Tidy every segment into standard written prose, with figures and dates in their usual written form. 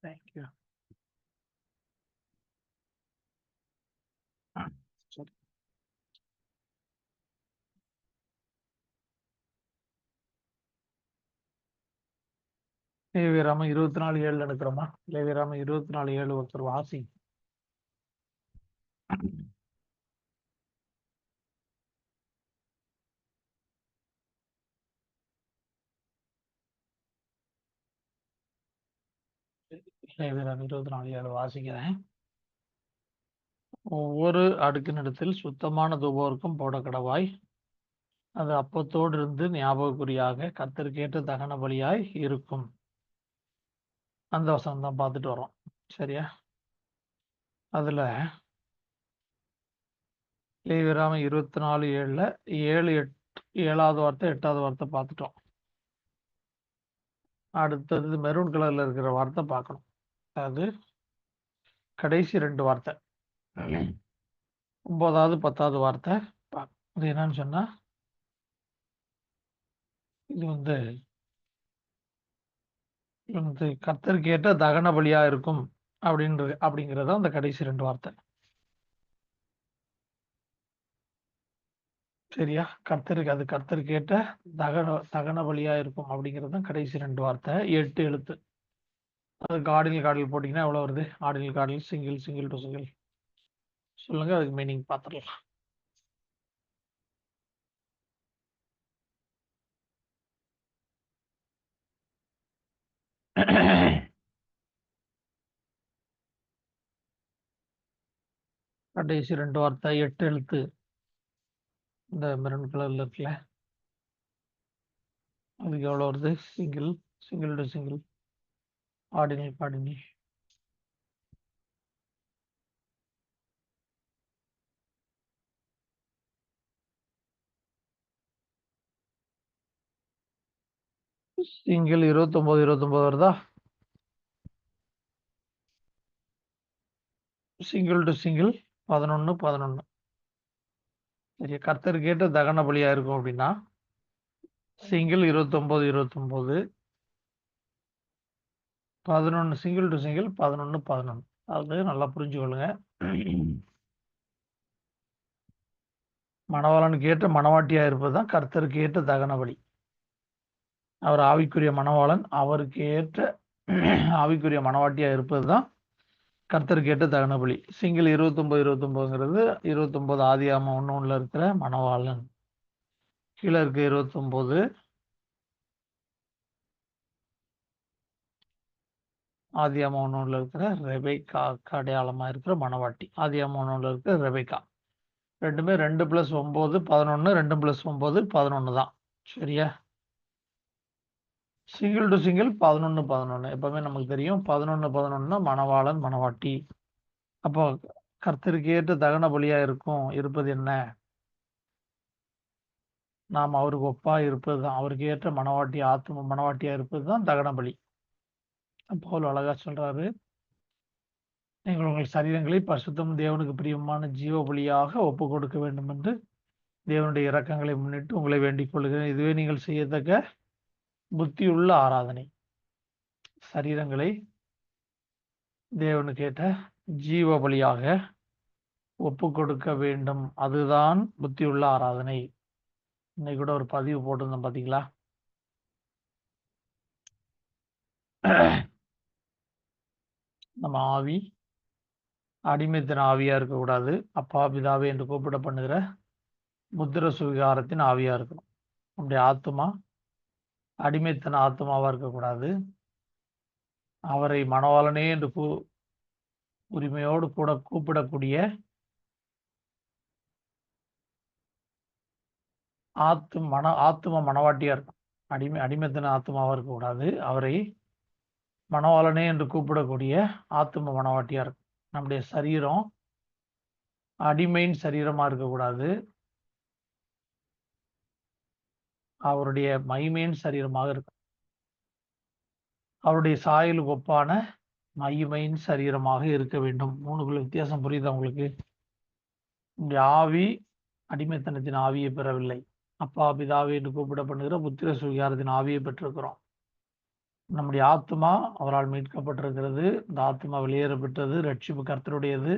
Thank you. சரி. லேவியராம 24:7 எடுக்கிறோமா? லேவியராம 24:7 ஒருத்தர் வாசி. லேவியராம 24:7 வாசிக்கிறேன். ஒவ்வொரு அடுக்கினிடத்தில் சுத்தமான தூபவர்க்கம் போட கடவாய். அது அப்பத்தோடு இருந்து ஞாபகக்குறியாக கர்த்தருக்கேற்ற தகன பலியாய் இருக்கும். அந்த வசனம் தான் பார்த்துட்டு வரோம். சரியா? அதுல லேவியராம 24:7 7வது வார்த்தை 8வது வார்த்தை பார்த்துட்டோம். அடுத்தது மெரூன் கலர்ல இருக்கிற வார்த்தை பார்க்கணும். அது கடைசி 2 வார்த்தை 9வது 10வது வார்த்தை அது என்னன்னு சொன்னா, இது வந்து கர்த்தருக்கு ஏற்ற தகன பலியா இருக்கும் அப்படிங்கிறத அந்த கடைசி 2 வார்த்தை. சரியா? கர்த்தருக்கு ஏற்ற தகன பலியா இருக்கும் அப்படிங்கிறது கடைசி 2 வார்த்தை. 8 எழுத்து. அது காடில் போட்டீங்கன்னா எவ்வளவு வருது? காடில் சிங்கிள் டு சிங்கிள். சொல்லுங்க, அதுக்கு மீனிங் பார்த்துடலாம். கடைசி 2 வார்த்தை 8 எழுத்து. இந்த மெரூன் கலர்ல இருக்குல்ல, அதுக்கு எவ்வளவு வருது? சிங்கிள் டு சிங்கிள், காடினி. சிங்கிள் 29 வருதா? Single to single 11. சரி, கர்த்தருக்கு ஏற்ற தகன பலியா இருக்கும் அப்படின்னா சிங்கிள் 29, 11 சிங்கிள் டு சிங்கிள் 11. அது நல்லா புரிஞ்சுக்கொள்ளுங்க. மணவாளனுக்கு ஏற்ற மணவாட்டியா இருப்பதுதான் கர்த்தருக்கு ஏற்ற தகன பலி. அவர் ஆவிக்குரிய மணவாளன், அவருக்கு ஏற்ற ஆவிக்குரிய மணவாட்டியா இருப்பதுதான் கர்த்தருக்கு ஏற்ற தகன பலி. சிங்கிள் 29ங்கிறது 29 ஆதியாகமம் 1:1 இருக்கிற மணவாளன். கீழே இருக்க 29 ஆதியாகமம் 1:1 இருக்கிற ரெபேக்கா அடையாளமா இருக்கிற மணவாட்டி. ஆதியாகமம் 1:1 இருக்கிற ரெபேக்கா. ரெண்டுமே 2 + 9 11, 2 + 9 11 தான். சரியா? Single to single 11. எப்பவுமே நமக்கு தெரியும் 11 மணவாளன் மணவாட்டி. அப்போ கர்த்தருக்கு ஏற்ற தகன பலியா இருப்பது என்ன? நாம் அவருக்கு ஒப்பா இருப்பது தான், அவருக்கு ஏற்ற மணவாட்டியா இருப்பது தான் தகன பலி. பவுல் அழகா சொல்றாரு, நீங்கள் உங்கள் சரீரங்களை பரிசுத்தம் தேவனுக்கு பிரியமான ஜீவ பலியாக ஒப்பு கொடுக்க வேண்டும் என்று தேவனுடைய இரக்கங்களை முன்னிட்டு உங்களை வேண்டிக் கொள்கிறேன். இதுவே நீங்கள் செய்யத்தக்க புத்தியுள்ள ஆராதனை. சரீரங்களை தேவனுக்கு ஏற்ற ஜீவ பலியாக ஒப்பு கொடுக்க வேண்டும், அதுதான் புத்தியுள்ள ஆராதனை. இன்னைக்கு கூட ஒரு பதிவு போட்டிருந்தோம், பாத்தீங்களா? நம்ம ஆவி அடிமைத்தின் ஆவியா இருக்கக்கூடாது, அப்பா பிதாவே என்று கூப்பிட பண்ணுகிற முத்திர சுவிகாரத்தின் ஆவியா இருக்கணும். நம்முடைய ஆத்மா அடிமைத்தன ஆத்மாவா இருக்கக்கூடாது. அவரை மணவாளனே என்று உரிமையோடு கூட கூப்பிடக்கூடிய ஆத்ம மணவாட்டியா இருக்கும். அடிமைத்தன ஆத்மாவா இருக்கக்கூடாது. அவரை மணவாளனே என்று கூப்பிடக்கூடிய ஆத்ம மணவாட்டியா இருக்கும். நம்முடைய சரீரம் அடிமையின் சரீரமா இருக்கக்கூடாது, அவருடைய மகிமையின் சரீரமாக இருக்கும். அவருடைய சாயலுக்கு ஒப்பான மகிமையின் சரீரமாக இருக்க வேண்டும். 3 வித்தியாசம் புரியுதா உங்களுக்கு? இந்த ஆவி அடிமைத்தனத்தின் ஆவியை பெறவில்லை, அப்பா பிதாவே என்று கூப்பிடப்படுகிற புத்திர சுவிகாரத்தின் ஆவியை பெற்றிருக்கிறோம். நம்முடைய ஆத்துமா அவரால் மீட்கப்பட்டிருக்கிறது. இந்த ஆத்துமா வெளியேறப்பட்டது, ரட்சிப்பு கர்த்தருடையது.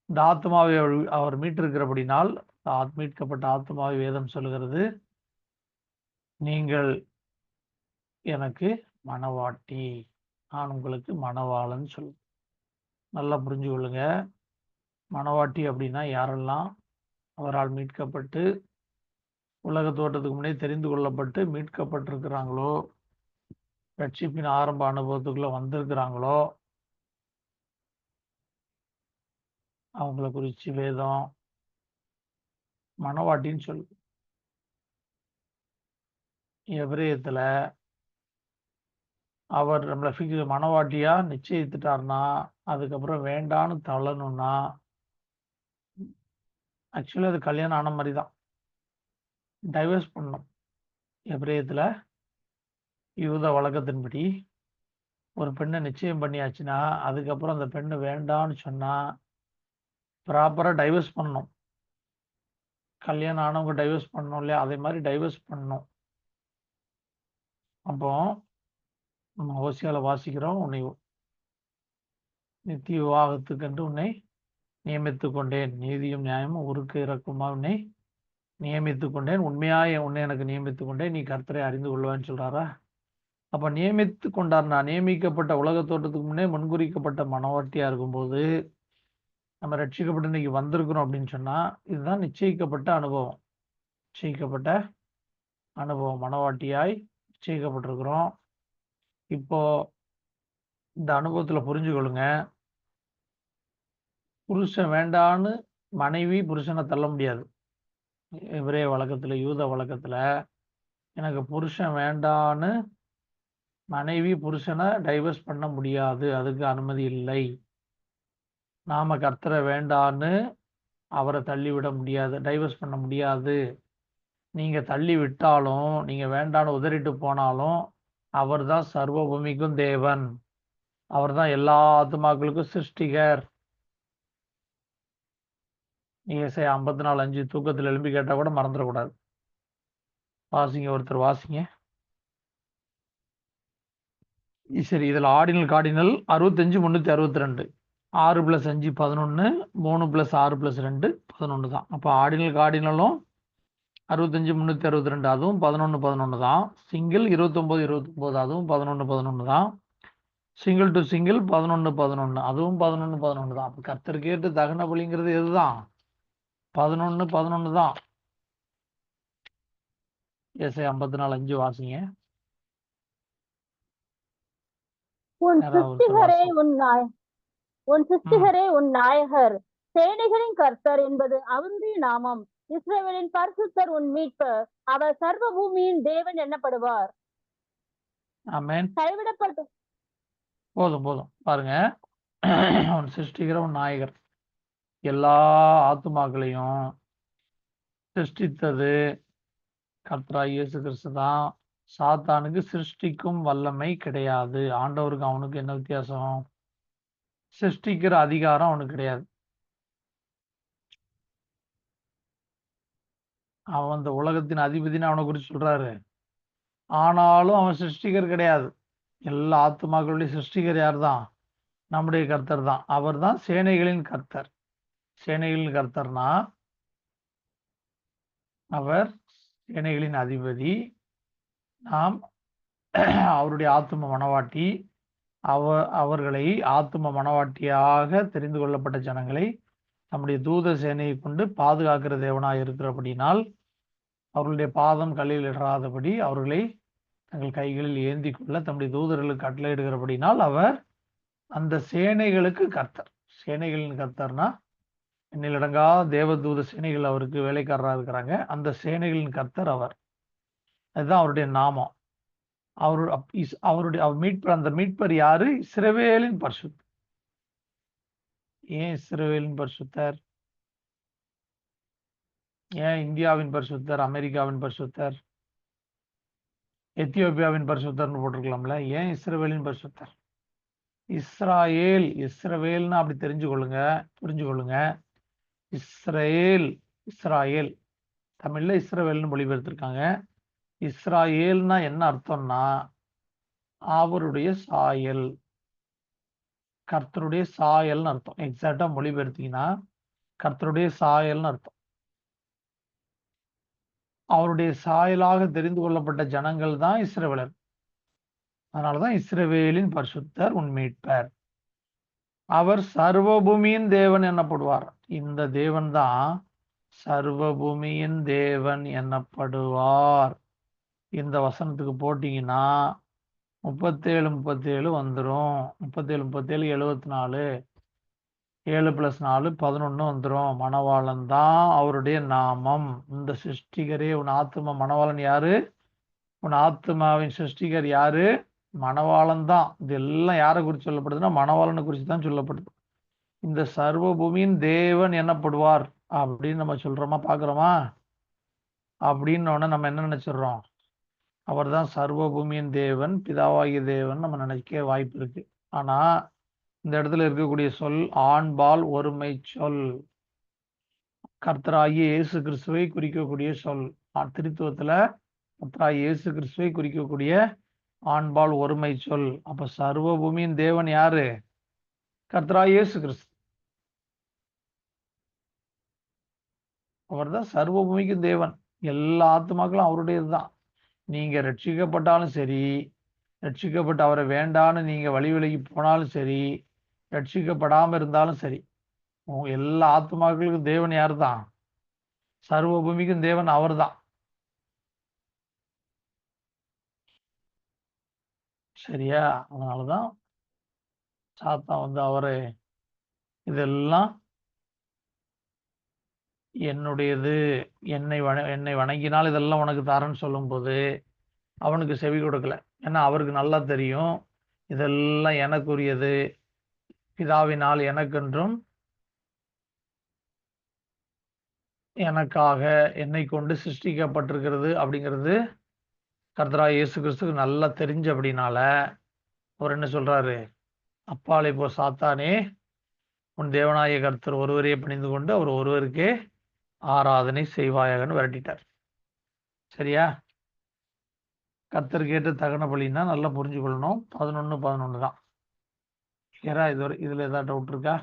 இந்த ஆத்மாவை அவர் மீட்டிருக்கிறபடினால் மீட்கப்பட்ட ஆத்மாவை வேதம் சொல்லுகிறது, நீங்கள் எனக்கு மணவாட்டி, நான் உங்களுக்கு மணவாளன் சொல்லு. நல்லா புரிஞ்சு கொள்ளுங்க. மணவாட்டி அப்படின்னா யாரெல்லாம் அவரால் மீட்கப்பட்டு உலக தோட்டத்துக்கு முன்னே தெரிந்து கொள்ளப்பட்டு மீட்கப்பட்டிருக்கிறாங்களோ, ரட்சிப்பின் ஆரம்ப அனுபவத்துக்குள்ள வந்திருக்கிறாங்களோ, அவங்கள குறித்து வேதம் மணவாட்டின்னு சொல்லு. எபிரேயத்துல அவர் நம்மளை மணவாட்டியா நிச்சயித்துட்டார்னா, அதுக்கப்புறம் வேண்டான்னு தள்ளணும்னா, ஆக்சுவலி அது கல்யாணம் ஆன மாதிரி தான். டைவர்ஸ் பண்ணணும். எபிரேயத்துல யூத வழக்கத்தின்படி ஒரு பெண்ணை நிச்சயம் பண்ணியாச்சுன்னா, அதுக்கப்புறம் அந்த பெண்ணு வேண்டான்னு சொன்னா ப்ராப்பரா டைவர்ஸ் பண்ணணும். கல்யாணம் ஆனவங்க டைவர்ஸ் பண்ணணும் இல்லையா? அதே மாதிரி டைவர்ஸ் பண்ணணும். அப்போ நம்ம ஓசியால வாசிக்கிறோம், உன்னை நித்திய விவாகத்துக்கென்று உன்னை நியமித்துக் கொண்டேன், நீதியும் நியாயமும் உருக்கு இறக்குமா உன்னை நியமித்துக் கொண்டேன், உண்மையாய் உன்னை எனக்கு நியமித்துக் கொண்டேன், நீ கர்த்தரை அறிந்து கொள்வான்னு சொல்றாரா? அப்ப நியமித்து கொண்டார்னா, நியமிக்கப்பட்ட உலக தோட்டத்துக்கு முன்னே முன்குறிக்கப்பட்ட மனவாட்டியா இருக்கும்போது நம்ம ரட்சிக்கப்பட்டு இன்னைக்கு வந்திருக்கிறோம் அப்படின்னு சொன்னா, இதுதான் நிச்சயிக்கப்பட்ட அனுபவம். நிச்சயிக்கப்பட்ட அனுபவம், மனவாட்டியாய் நிச்சயிக்கப்பட்டிருக்கிறோம். இப்போ இந்த அனுபவத்துல புரிஞ்சு கொள்ளுங்க, புருஷன் வேண்டான்னு மனைவி புருஷனை தள்ள முடியாது. எபிரேய வழக்கத்துல, யூத வழக்கத்துல எனக்கு புருஷன் வேண்டான்னு மனைவி புருஷனை டைவர்ஸ் பண்ண முடியாது, அதுக்கு அனுமதி இல்லை. நாம கர்த்தரை வேண்டான்னு அவரை தள்ளிவிட முடியாது, டைவர்ஸ் பண்ண முடியாது. நீங்க தள்ளி விட்டாலும், நீங்க வேண்டான்னு உதறிட்டு போனாலும், அவர் தான் சர்வ பூமிக்கும் தேவன், அவர் தான் எல்லா ஆத்துமாக்களுக்கும் சிருஷ்டிகர். ஏசாயா 54:5 தூக்கத்தில் எழும்பி கேட்டா கூட மறந்துடக்கூடாது. வாசிங்க, ஒருத்தர் வாசிங்க. சரி, இதுல ஆர்டினல் கார்டினல் 65 362, 6 + 5 11, 3 + 6 + 2 11 தான். அப்போ ஆர்டினல் கார்டினலும் 65 362 அதுவும் 11 11 தான். சிங்கிள் 29 29 அதுவும் 11 11 தான். சிங்கிள் டு சிங்கிள் 11 11 அதுவும் 11 11 தான். அப்போ கர்த்தர் கேட்டு தகன பலிங்கிறது எதுதான்? 11 11 தான். ஏசாயா 54:5 வாசிங்க. உன் யாராவது ஒருத்தர் சிருஷ்டிகரே வாசி. உன் சிருஷ்டிகரே உன் நாயகர், சேனைகளின் கர்த்தர் என்பது அவருடைய நாமம். இஸ்ரவேலின் பரிசுத்தர் உன் மீட்பர், அவர் சர்வ பூமியின் தேவன் எனப்படுவார். ஆமென். கைவிடப்பட்ட போதும் போதும் பாருங்க. அவன் சிருஷ்டிக்கிற உன் நாயகர், எல்லா ஆத்துமாக்களையும் சிருஷ்டித்தது கர்த்தராகிய இயேசு கிறிஸ்து தான். சாத்தானுக்கு சிருஷ்டிக்கும் வல்லமை கிடையாது. ஆண்டவருக்கு அவனுக்கு என்ன வித்தியாசம்? சிருஷ்டிக்கிற அதிகாரம் அவனுக்கு கிடையாது. அவன் அந்த உலகத்தின் அதிபதினு அவனை குறித்து சொல்றாரு. ஆனாலும் அவன் சிருஷ்டிகர் கிடையாது. எல்லா ஆத்துமாக்களுடைய சிருஷ்டிகர் யார் தான்? நம்முடைய கர்த்தர் தான். அவர் தான் சேனைகளின் கர்த்தர். சேனைகளின் கர்த்தர்னா அவர் சேனைகளின் அதிபதி. நாம் அவருடைய ஆத்தும மனவாட்டி. அவர்களை ஆத்தும மனவாட்டியாக தெரிந்து கொள்ளப்பட்ட ஜனங்களை நம்முடைய தூத சேனையை கொண்டு பாதுகாக்கிற தேவனாய் இருக்கிறபடினால், அவர்களுடைய பாதம் கல்லில் இடராதபடி அவர்களை தங்கள் கைகளில் ஏந்தி கொள்ள தம்முடைய தூதர்களுக்கு கட்டளையிடுகிறபடினால் அவர் அந்த சேனைகளுக்கு கர்த்தர். சேனைகளின் கர்த்தர்னா எண்ணிலடங்கா தேவதூத சேனைகள் அவருக்கு வேலைக்காரராக இருக்கிறாங்க. அந்த சேனைகளின் கர்த்தர் அவர். அதுதான் அவருடைய நாமம். அவருடைய மீட்பர். அந்த மீட்பர் யாரு? இஸ்ரவேலின் பரிசுத்தர். ஏன் இஸ்ரவேலின் பரிசுத்தர்? ஏன் இந்தியாவின் பரிசுத்தர், அமெரிக்காவின் பரிசுத்தர், எத்தியோப்பியாவின் பரிசுத்தர்னு போட்டிருக்கலாம்ல? ஏன் இஸ்ரவேலின் பரிசுத்தர்? இஸ்ராயேல், இஸ்ரவேல்னா அப்படி தெரிஞ்சு கொள்ளுங்க, புரிஞ்சு கொள்ளுங்க. இஸ்ரேல், இஸ்ராயேல் தமிழ்ல இஸ்ரவேல்னு மொழிபெயர்த்திருக்காங்க. இஸ்ராயேல்னா என்ன அர்த்தம்னா, அவருடைய சாயல், கர்த்தருடைய சாயல்னு அர்த்தம். எக்ஸாக்டா மொழிபெயர்த்தீங்கன்னா கர்த்தருடைய சாயல்னு அர்த்தம். அவருடைய சாயலாக தெரிந்து கொள்ளப்பட்ட ஜனங்கள் தான் இஸ்ரவேலர். அதனாலதான் இஸ்ரவேலின் பரிசுத்தர் உன் மீட்பர். அவர் சர்வபூமியின் தேவன் எனப்படுவார். இந்த தேவன் தான் சர்வபூமியின் தேவன் எனப்படுவார். இந்த வசனத்துக்கு போட்டீங்கன்னா 37 வந்துரும். 37 74, 7 + 4 11 வந்துரும். மணவாளன் தான் அவருடைய நாமம். இந்த சிருஷ்டிகரே உன் ஆத்தும மணவாளன் யாரு? உன் ஆத்மாவின் சிருஷ்டிகர் யாரு? மணவாளன் தான். இதெல்லாம் யாரை குறித்து சொல்லப்படுதுன்னா மணவாளனை குறித்து தான் சொல்லப்படுது. இந்த சர்வ பூமியின் தேவன் எனப்படுவார் அப்படின்னு நம்ம சொல்றோமா, பாக்குறோமா? அப்படின்னு நம்ம என்ன நினைச்சிடறோம்? அவர் தான் சர்வ பூமியின் தேவன், பிதாவாகிய தேவன் நம்ம நினைக்க வாய்ப்பு இருக்கு. ஆனா இந்த இடத்துல இருக்கக்கூடிய சொல் ஆண்பால் ஒருமை சொல். கர்த்தராகிய இயேசு கிறிஸ்துவை குறிக்கக்கூடிய சொல். திருத்துவத்துல கர்த்தராகிய இயேசு கிறிஸ்துவை குறிக்கக்கூடிய ஆண்பால் ஒருமை சொல். அப்ப சர்வ பூமியின் தேவன் யாரு? கர்த்தராகிய இயேசு கிறிஸ்து. அவர் தான் சர்வ பூமிக்கும் தேவன். எல்லா ஆத்துமாக்களும் அவருடையதுதான். நீங்க ரட்சிக்கப்பட்டாலும் சரி, ரட்சிக்கப்பட்டு அவரை வேண்டான்னு நீங்க வழி விலகி போனாலும் சரி, ரட்சிக்கப்படாம இருந்தாலும் சரி, எல்லா ஆத்துமாக்களுக்கும் தேவன் யார் தான்? சர்வ பூமிக்கும் தேவன் அவர் தான். சரியா? அதனாலதான் சாத்தான் வந்து அவரை இதெல்லாம் என்னுடையது, என்னை வணங்கினால் இதெல்லாம் உனக்கு தரேன்னு சொல்லும்போது அவனுக்கு செவி கொடுக்கல. ஏன்னா அவருக்கு நல்லா தெரியும் இதெல்லாம் எனக்குரியது, பிதாவினால் எனக்கென்றும் எனக்காக என்னை கொண்டு சிருஷ்டிக்கப்பட்டிருக்கிறது அப்படிங்கிறது கர்த்தராகிய இயேசு கிறிஸ்துக்கு நல்லா தெரிஞ்ச அப்படின்னால அவர் என்ன சொல்றாரு? அப்பாலே போ சாத்தானே, உன் தேவனாய கர்த்தர் ஒருவரையே பணிந்து கொண்டு அவர் ஒருவருக்கே ஆராதனை செய்வாயாகன்னு விரட்டிட்டார். சரியா? கர்த்தருக்கு ஏற்ற தகன பலின்னா நல்லா புரிஞ்சுக்கொள்ளணும். 11 தான். கிளியரா? இதுல ஏதாவது டவுட் இருக்கா?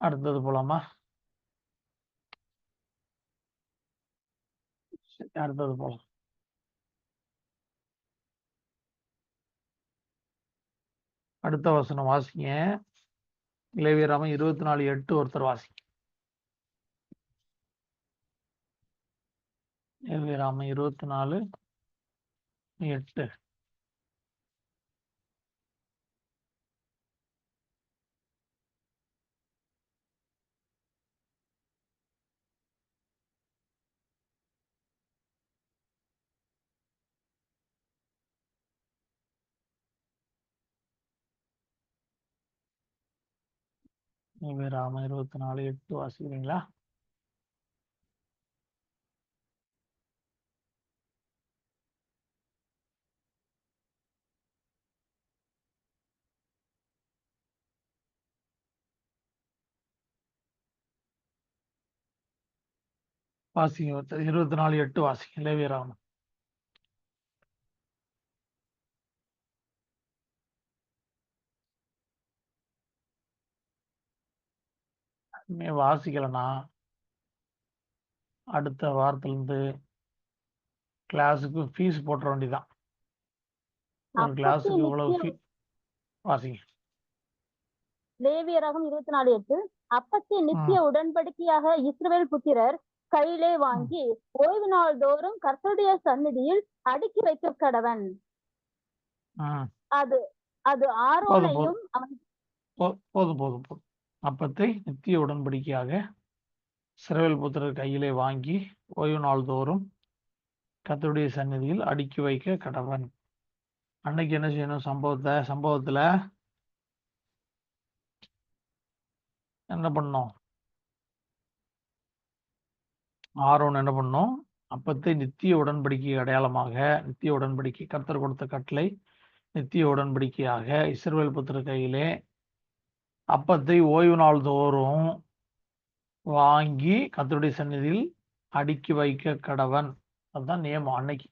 அடுத்தது போலாமா? அடுத்தது போலாம். அடுத்த வசனம் வாசிங்க. லேவியராகமம் 24:8 ஒருத்தர் வாசிங்க. லேவியராகமம் 24:8. லேவியராகமம் 24:8 வாசிக்கிறீங்களா? வாசிங்க ஒருத்தர். 24:8 வாசிங்க லேவியராகமம். வாசிக்கலனா அடுத்த வாரத்துல இருந்து கிளாஸுக்கு ஃபீஸ் போட்டுற வேண்டியதான். ஒரு கிளாஸுக்கு இவ்வளவு ஃபீ. வாசிங்க. லேவியராகமம் 24:8. அப்பத்தை நித்திய உடன்படிக்கையாக இஸ்ரவேல் புத்திரர் கையிலே வாங்கி ஓய்வு நாள் தோறும் கர்த்தருடைய சந்நிதியில் அடுக்கி வைக்க கடவன். அது அது ஆரோனையும் போதும். அப்பத்தை நித்திய உடன்படிக்கையாக இஸ்ரவேல் புத்திரர் கையிலே வாங்கி ஓய்வு நாள் தோறும் கர்த்தருடைய சந்நிதியில் அடுக்கி வைக்க கடவன். அன்னைக்கு என்ன செய்யணும்? சம்பவத்துல என்ன பண்ணோம்? ஆரோன் என்ன பண்ணோம்? அப்பத்தை நித்திய உடன்படிக்கை அடையாளமாக, நித்திய உடன்படிக்கை கர்த்தர் கொடுத்த கட்டளை நித்திய உடன்படிக்கையாக இஸ்ரவேல் புத்திரர் கையிலே அப்பத்தை ஓய்வு நாள் தோறும் வாங்கி கர்த்தருடைய சந்நிதியில் அடுக்கி வைக்க கடவன். அதுதான் நியமம் அன்னைக்கு.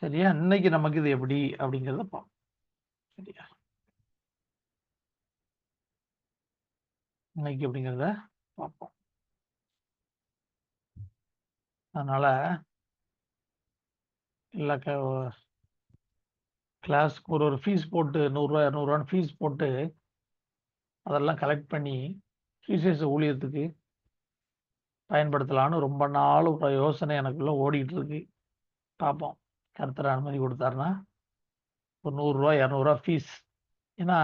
சரியா? இன்னைக்கு நமக்கு இது எப்படி அப்படிங்கிறத பார்ப்போம். சரியா? இன்னைக்கு அப்படிங்கிறத பார்ப்போம். அதனால எல்லா கிளாஸ்க்கு ஒரு ஃபீஸ் போட்டு ₹100 200 ஃபீஸ் போட்டு அதெல்லாம் கலெக்ட் பண்ணி சுவிசேஷ ஊழியத்துக்கு பயன்படுத்தலான்னு ரொம்ப நாள் ஒரு யோசனை எனக்குள்ள ஓடிட்டு இருக்கு. பார்ப்போம். கர்த்தர் அனுமதி கொடுத்தாருன்னா ஒரு ₹100 200 ஃபீஸ். ஏன்னா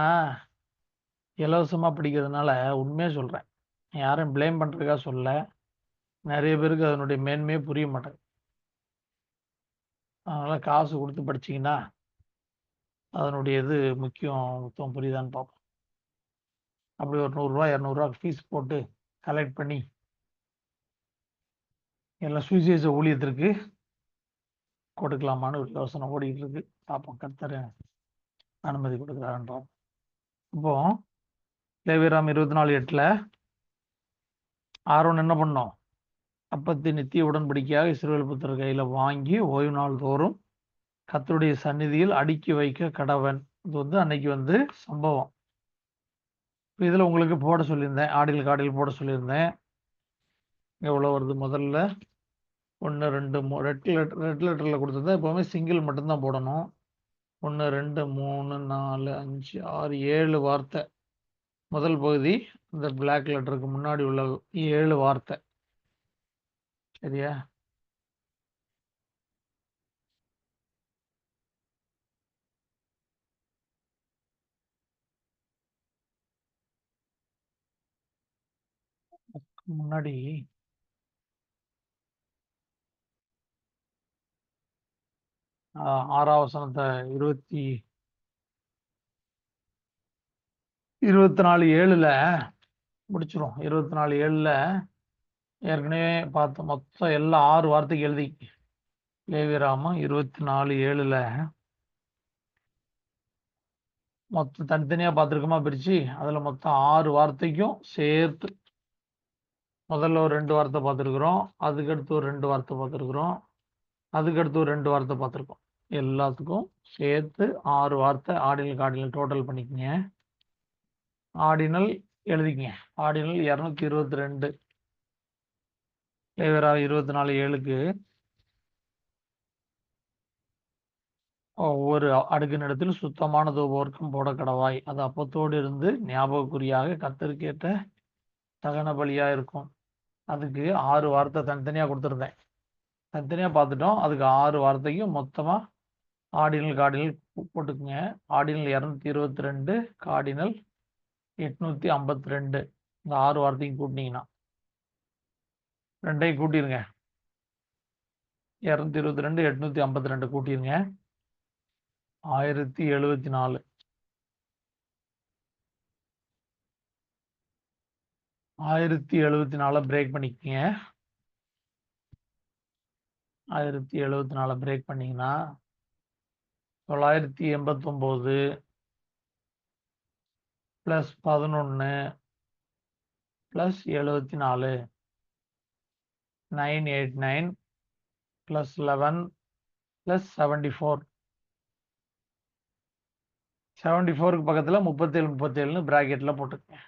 இலவசமா படிக்கிறதுனால உண்மையா சொல்றேன். யாரும் ப்ளேம் பண்றதுக்காக சொல்லல. நிறைய பேருக்கு அதனுடைய மேன்மையே புரிய மாட்டேங்குது. அதனால காசு கொடுத்து படிச்சீங்கன்னா அதனுடைய இது முக்கியம் புரியுதான்னு பார்ப்போம். அப்படி ஒரு ₹100 200 ஃபீஸ் போட்டு கலெக்ட் பண்ணி எல்லாம் சுவிசேஷ ஊழியத்திற்கு கொடுக்கலாமான்னு ஒரு யோசனை ஓடிட்டு இருக்கு. பார்ப்போம் கர்த்தர் அனுமதி கொடுக்குறாருன்றோம். இப்போ லேவியராம் 24:8 ஆரோன் என்ன பண்ணோம்? அப்பத்தை நித்திய உடன்படிக்கையாக இஸ்ரவேல் புத்திரர் கையில வாங்கி ஓய்வு நாள் தோறும் கர்த்தருடைய சந்நிதியில் அடுக்கி வைக்க கடவன். இது அன்னைக்கு சம்பவம். இதுல உங்களுக்கு போட சொல்லியிருந்தேன். ஆடில் போட சொல்லியிருந்தேன். எவ்வளவு வருது? முதல்ல 1 2 3 ரெட் லெட்டர்ல கொடுத்ததா எப்பவுமே சிங்கிள் மட்டும்தான் போடணும். 1 2 3 4 5 6 7 வார்த்தை. முதல் பகுதி இந்த பிளாக் லெட்டருக்கு முன்னாடி உள்ள 7 வார்த்தை. சரியா? முன்னாடி 6ஆம் வசனத்தை 24:7 முடிச்சிரும். 24:7 ஏற்கனவே பார்த்த மொத்தம் எல்லாம் 6 வார்த்தைக்கு எழுதி லேவியராமம் 24:7 மொத்தம் தனித்தனியா பார்த்துருக்கோமா பிரிச்சு? அதுல மொத்தம் 6 வார்த்தைக்கும் சேர்த்து முதல்ல ஒரு 2 வார்த்தை பார்த்துருக்குறோம். அதுக்கடுத்து ஒரு 2 வார்த்தை பார்த்துருக்குறோம். அதுக்கடுத்து ஒரு 2 வார்த்தை பார்த்துருக்கோம். எல்லாத்துக்கும் சேர்த்து 6 வார்த்தை ஆர்டினல் டோட்டல் பண்ணிக்கங்க. ஆர்டினல் எழுதிக்கங்க. ஆர்டினல் 222 லேவியரா 24:7 ஒவ்வொரு அடுக்கினிடத்தில் சுத்தமான தூபவர்க்கம் போட கடவாய். அது அப்பத்தோடு இருந்து ஞாபகக்குறியாக கர்த்தருக்கு ஏற்ற தகன பலியா இருக்கும். அதுக்கு 6 வார்த்தை தனித்தனியா கொடுத்துருந்தேன். தனித்தனியா பார்த்துட்டோம். அதுக்கு 6 வார்த்தைக்கும் மொத்தமா ஆர்டினல் போட்டுக்குங்க. ஆர்டினல் 222 ஆர்டினல் 852 இந்த 6 வார்த்தையும் கூட்டினீங்கன்னா 2ஐயும் கூட்டிருங்க. 222 852 கூட்டிருங்க. 1074. 1074 பிரேக் பண்ணிக்கங்க. 1074 பிரேக் பண்ணீங்கன்னா 989 + 11 + 74 989 + 11 + 74 74க்கு பக்கத்துல 37 பிராக்கெட்ல போட்டுக்கங்க.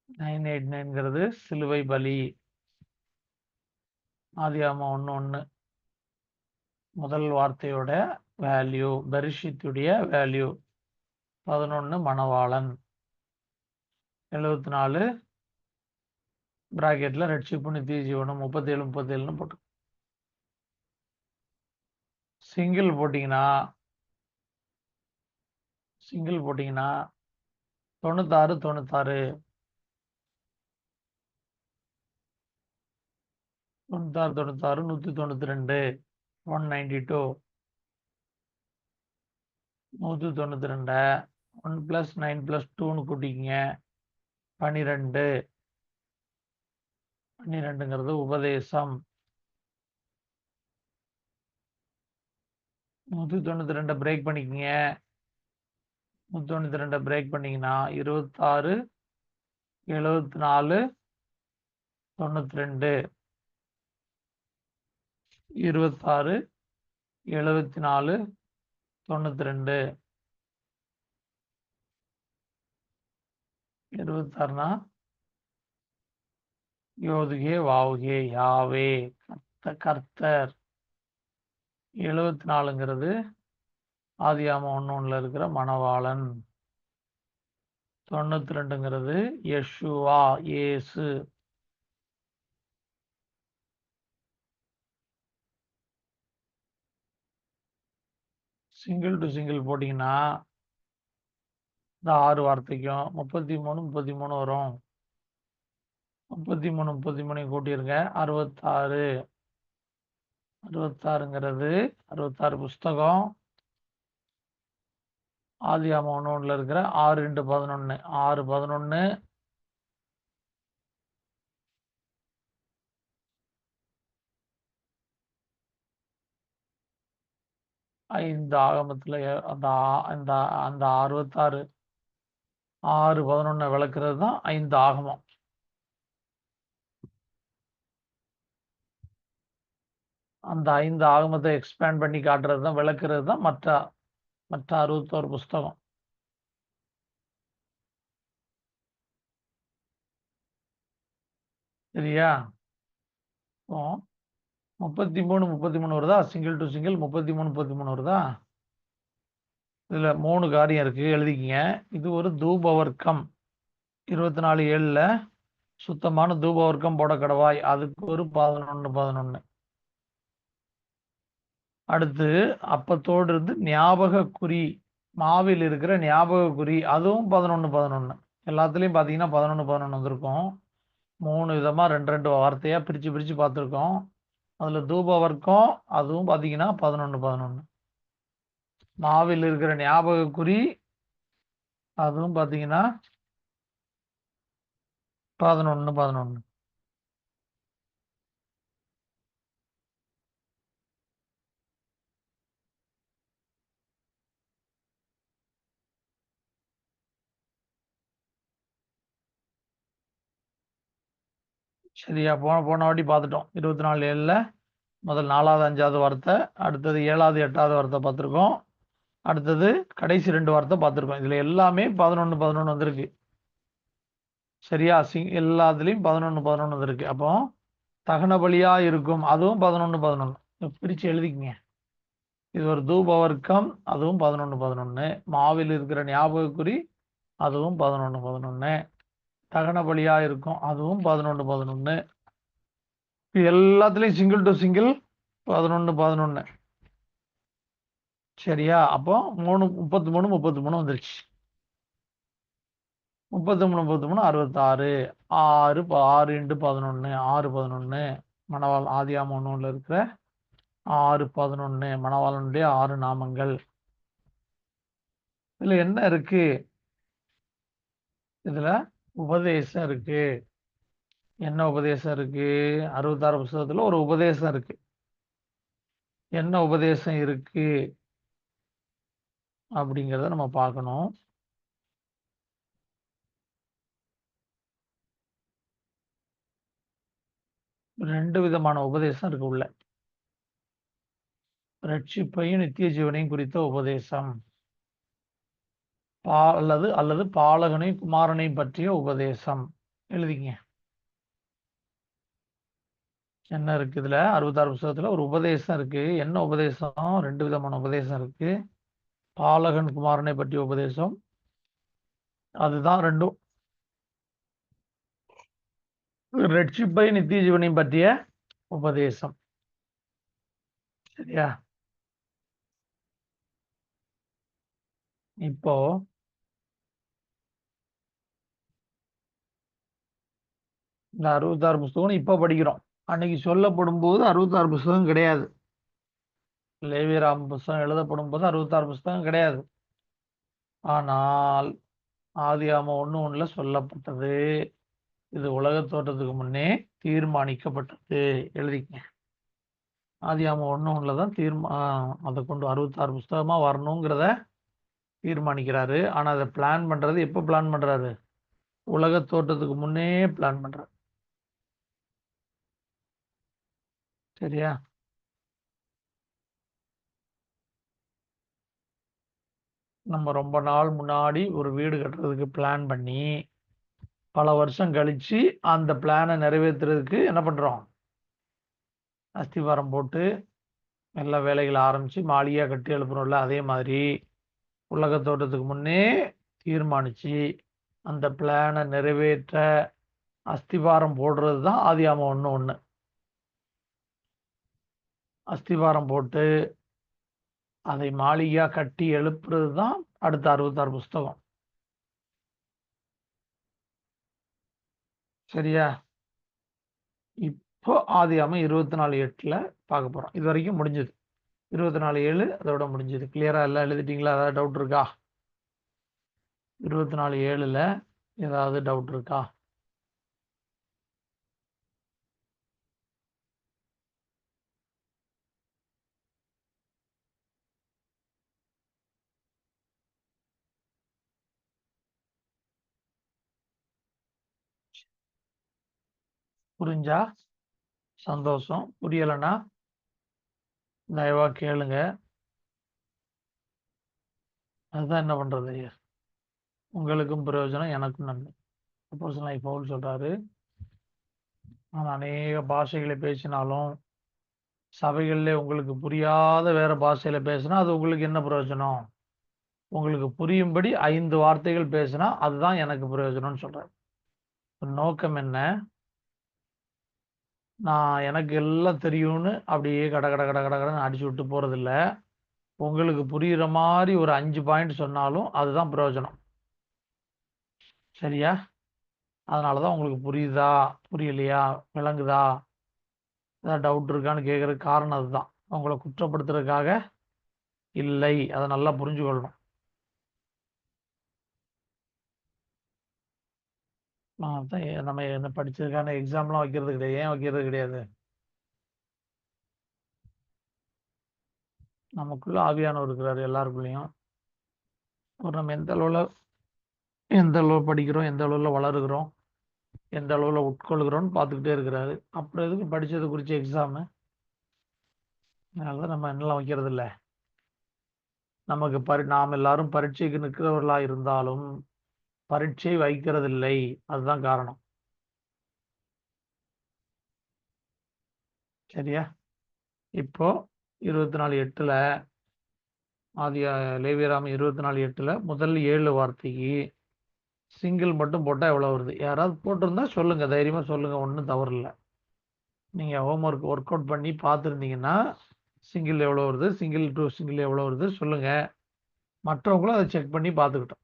989ங்கிறது சிலுவை பலி. ஆதியாகமம் 1:1 முதல் வார்த்தையோட வேல்யூ, பெரிஷித்துடைய வேல்யூ. 11 மணவாளன். 74 பிராக்கெட்ல ரட்சிப்பு நித்திய ஜீவனம் 37 போட்டு சிங்கிள் போட்டீங்கன்னா 96 96 192 192 192 1 + 9 + 2ன்னு கூட்டிக்கங்க. 12 12ங்கிறது உபதேசம். 192 பிரேக் பண்ணிக்கங்க. 192 பிரேக் பண்ணீங்கன்னா 26 74 92 26 74 92 26னா யோதுகே வாவுகே யாவே கர்த்தர். 74ங்கிறது ஆதியாகமம் 1:1 இருக்கிற மணவாளன். 92ங்கிறது யெஷுவா இயேசு. சிங்கிள் டு சிங்கிள் போட்டிங்கன்னா இந்த 6 வார்த்தைக்கும் 33 33 வரும். 33 33 கூட்டிருங்க 66. 66ங்கிறது 66 புஸ்தகம் ஆதியாகமம் 1:1 இருக்கிற 6 × 11 6 11 5 ஆகமத்துல அந்த அந்த அந்த 66 6 11 விளக்குறது தான் 5 ஆகமம். அந்த 5 ஆகமத்தை எக்ஸ்பேண்ட் பண்ணி காட்டுறது தான் விளக்குறது தான் மற்ற 61 புஸ்தகம். சரியா? 33 33 வருதா? சிங்கிள் டு சிங்கிள் 33 33 வருதா? இதுல 3 காரியம் இருக்கு, எழுதிக்கிங்க. இது ஒரு தூப வர்க்கம். 24:7ல சுத்தமான தூப வர்க்கம் போட கடவாய். அதுக்கு ஒரு 11 11. அடுத்து அப்பத்தோடு இருந்து ஞாபக குறி, மாவில் இருக்கிற ஞாபக குறி, அதுவும் 11 11. எல்லாத்துலயும் பாத்தீங்கன்னா 11 11 வந்திருக்கும். 3 விதமா 2 2 வார்த்தையா பிரிச்சு பிரிச்சு பார்த்துருக்கோம். அதுல தூப வர்க்கம் அதுவும் பாத்தீங்கன்னா 11 11. மாவில் இருக்கிற ஞாபக குறி அதுவும் பாத்தீங்கன்னா 11 11. சரியா? போன வாட்டி பார்த்துட்டோம். 24:7ல முதல் 4வது 5வது வார்த்தை, அடுத்தது 7வது 8வது வார்த்தை பார்த்துருக்கோம். அடுத்தது கடைசி 2 வார்த்தை பார்த்துருக்கோம். இதுல எல்லாமே 11 11 வந்திருக்கு. சரியா? எல்லாத்துலயும் 11 11 வந்திருக்கு. அப்போ தகன பலியா இருக்கும், அதுவும் 11 11. பிரிச்சு எழுதிக்கங்க. இது ஒரு தூப வர்க்கம், அதுவும் 11 11. மாவில் இருக்கிற ஞாபக குறி அதுவும் 11 11. தகன பலியா இருக்கும், அதுவும் 11 11. எல்லாத்துலயும் சிங்கிள் டு சிங்கிள் 11 11. சரியா? அப்போ 33 33 வந்துருச்சு. 33 33 66. 6 6 × 11 6 11. மணவாளன் ஆதியாகமம் 1:1 இருக்கிற 6 11 மணவாளனுடைய 6 நாமங்கள். இதுல என்ன இருக்கு? இதுல உபதேசம் இருக்கு. என்ன உபதேசம் இருக்கு? 66 புஸ்தகத்துல ஒரு உபதேசம் இருக்கு. என்ன உபதேசம் இருக்கு அப்படிங்கிறத நம்ம பார்க்கணும். ரெண்டு விதமான உபதேசம் இருக்கு உள்ள. ரட்சிப்பையும் நித்திய ஜீவனையும் குறித்த உபதேசம், அல்லது பாலகனையும் குமாரனையும் பற்றிய உபதேசம். எழுதிங்க. என்ன இருக்கு இதுல? 66 புஸ்தகத்துல ஒரு உபதேசம் இருக்கு. என்ன உபதேசம்? 2 விதமான உபதேசம் இருக்கு. பாலகன் குமாரனை பற்றிய உபதேசம், அதுதான் ரெண்டும். ரட்சிப்பை நித்திய ஜீவனையும் பற்றிய உபதேசம். சரியா? இப்போ இந்த 66 புஸ்தகம் இப்ப படிக்கிறோம். அன்னைக்கு சொல்லப்படும் போது 66 புஸ்தகம் கிடையாது. லேவியராம் புஸ்தகம் எழுதப்படும் போது 66 புஸ்தகம் கிடையாது. ஆனால் ஆதியாகமம் 1:1ல சொல்லப்பட்டது. இது உலக தோற்றத்துக்கு முன்னே தீர்மானிக்கப்பட்டது. எழுதிக்கங்க. ஆதியாகமம் 1:1ல தான் அதை கொண்டு 66 புஸ்தகமா வரணுங்கிறத தீர்மானிக்கிறாரு. ஆனா அதை பிளான் பண்றது எப்ப பிளான் பண்றாரு? உலக தோற்றத்துக்கு முன்னே பிளான் பண்றாரு. சரியா? நம்ம ரொம்ப நாள் முன்னாடி ஒரு வீடு கட்டுறதுக்கு பிளான் பண்ணி பல வருஷம் கழிச்சு அந்த பிளானை நிறைவேற்றுறதுக்கு என்ன பண்றோம்? அஸ்திவாரம் போட்டு எல்லா வேலைகளை ஆரம்பிச்சு மாளிகையா கட்டி எழுப்புறோம்ல, அதே மாதிரி உலக தோற்றத்துக்கு முன்னே தீர்மானிச்சு அந்த பிளானை நிறைவேற்ற அஸ்திவாரம் போடுறது தான் ஆதியாகமம் 1:1. அஸ்திவாரம் போட்டு அதை மாளிகையா கட்டி எழுப்புறது தான் அடுத்த 66 புஸ்தகம். சரியா? இப்போ ஆதியாகமம் 24:8 பார்க்க போறோம். இது வரைக்கும் முடிஞ்சது. 24:7 அதோட முடிஞ்சது. கிளியரா எல்லாம் எழுதிட்டீங்களா? ஏதாவது டவுட் இருக்கா? 24:7 ஏதாவது டவுட் இருக்கா? புரிஞ்சா சந்தோஷம். புரியலைன்னா தயவா கேளுங்க. அதுதான் என்ன பண்றது? உங்களுக்கும் பிரயோஜனம், எனக்கும் நன்மை. அப்போஸ்தலனாகிய பவுல் சொல்றாரு, நான் அநேக பாஷைகளை பேசினாலும் சபைகளிலே உங்களுக்கு புரியாத வேற பாஷையில பேசினா அது உங்களுக்கு என்ன பிரயோஜனம்? உங்களுக்கு புரியும்படி 5 வார்த்தைகள் பேசினா அதுதான் எனக்கு பிரயோஜனம்னு சொல்றாரு. நோக்கம் என்ன? நான் எனக்கு எல்லாம் தெரியும்னு அப்படியே கட கட கட கட கடன்னு அடிச்சு விட்டு போறதில்ல. உங்களுக்கு புரியுற மாதிரி ஒரு 5 பாயிண்ட் சொன்னாலும் அதுதான் பிரயோஜனம். சரியா? அதனால தான் உங்களுக்கு புரியுதா, புரியலையா, விளங்குதா, ஏதாவது டவுட் இருக்கான்னு கேட்கறதுக்கு காரணம் அதுதான். உங்களை குற்றப்படுத்துறதுக்காக இல்லை. அதை நல்லா புரிஞ்சுக்கொள்ளணும். தான் நம்ம என்ன படிச்சதுக்கான எக்ஸாம்லாம் வைக்கிறது கிடையாது. ஏன் வைக்கிறது கிடையாது? நமக்குள்ள ஆவியானவர் இருக்கிறாரு எல்லாருக்குள்ளேயும். அவர் நம்ம எந்த அளவு படிக்கிறோம், எந்த அளவுல வளருகிறோம், எந்த அளவுல உட்கொள்கிறோம்னு பார்த்துக்கிட்டே இருக்கிறாரு. அப்புறம் எதுக்கு படிச்சது குறிச்ச எக்ஸாமு? அதனாலதான் நம்ம என்னெல்லாம் வைக்கிறது இல்லை. நமக்கு நாம் எல்லாரும் பரீட்சைக்கு நிற்கிறவர்களா இருந்தாலும் பரீட்சை வைக்கிறதில்லை. அதுதான் காரணம். சரியா? இப்போ 24:8 லேவியராகமம் 24:8 முதல் 7 வார்த்தைக்கு சிங்கிள் மட்டும் போட்டா எவ்வளவு வருது? யாராவது போட்டிருந்தா சொல்லுங்க, தைரியமா சொல்லுங்க, ஒன்றும் தவறு இல்லை. நீங்க ஹோம்ஒர்க் ஒர்க் அவுட் பண்ணி பார்த்துருந்தீங்கன்னா சிங்கிள் எவ்வளோ வருது, சிங்கிள் டு சிங்கிள் எவ்வளோ வருது சொல்லுங்க. மற்றவங்களும் அதை செக் பண்ணி பார்த்துக்கிட்டோம்.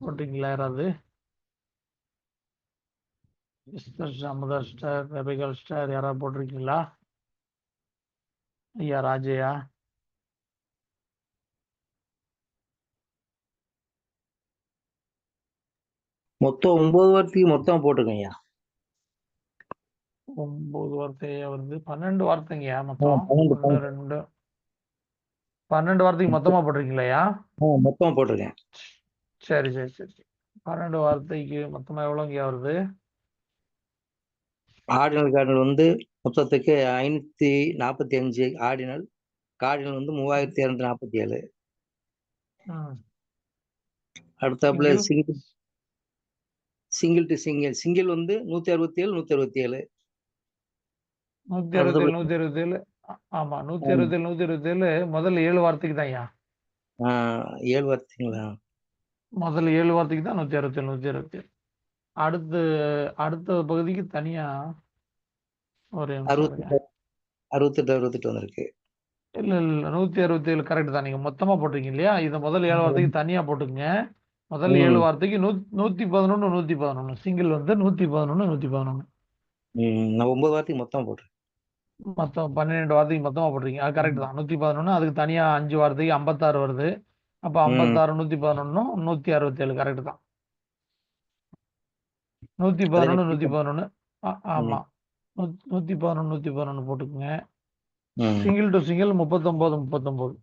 போட்டிங்களா யாராவது? அமுதா ஸ்டார், ரெபேகா ஸ்டார் யாராவது போட்டிருக்கீங்களா? ஐயா ராஜையா? மொத்தம் 9 வார்த்தைக்கு மொத்தம் போட்டிருக்கேன்யா. 9 வார்த்தையா வருது? 12 வார்த்தைங்கய்யா மொத்தம். 12 வார்த்தைக்கு மொத்தமா போட்டிருக்கீங்களா? மொத்தமா போட்டிருக்கேன். சரி சரி சரி. 12 வார்த்தைக்கு மொத்தமா எவ்வளோங்கய்யா வருது? ஆர்டினல் கார்டினல் வந்து மொத்தத்துக்கு 545 ஆர்டினல். கார்டினல் வந்து 3247. அடுத்தாப்புல சிங்கிள் டு சிங்கிள் வந்து 167 167. 167 167. ஆமா, 167 167 முதல் 7 வார்த்தைக்கு தான் ஐயா. 7 வார்த்தைங்களா? முதல் 7 வார்த்தைக்கு தான் 167 167. அடுத்த பகுதிக்கு தனியா ஒரு 68 68 வந்திருக்கு. இல்ல 167 கரெக்ட் தான். நீங்க மொத்தமா போட்டிருக்கீங்க இல்லையா? இதை முதல் 7 வார்த்தைக்கு தனியா போட்டுக்கங்க. முதல் 7 வார்த்தைக்கு 111 111. சிங்கிள் வந்து 111 111. நான் 9 வார்த்தைக்கு மொத்தமா போட்டிருக்கேன். மொத்தம் 12 வார்த்தைக்கு மொத்தமா போட்டிருக்கீங்க. அது கரெக்ட் தான். 111. அதுக்கு தனியா 5 வார்த்தைக்கு 56 வருது. அப்ப 56 111 167 கரெக்ட் தான். 111 111. ஆமா, 111 111 போட்டுக்குங்க. Single to single 39 39.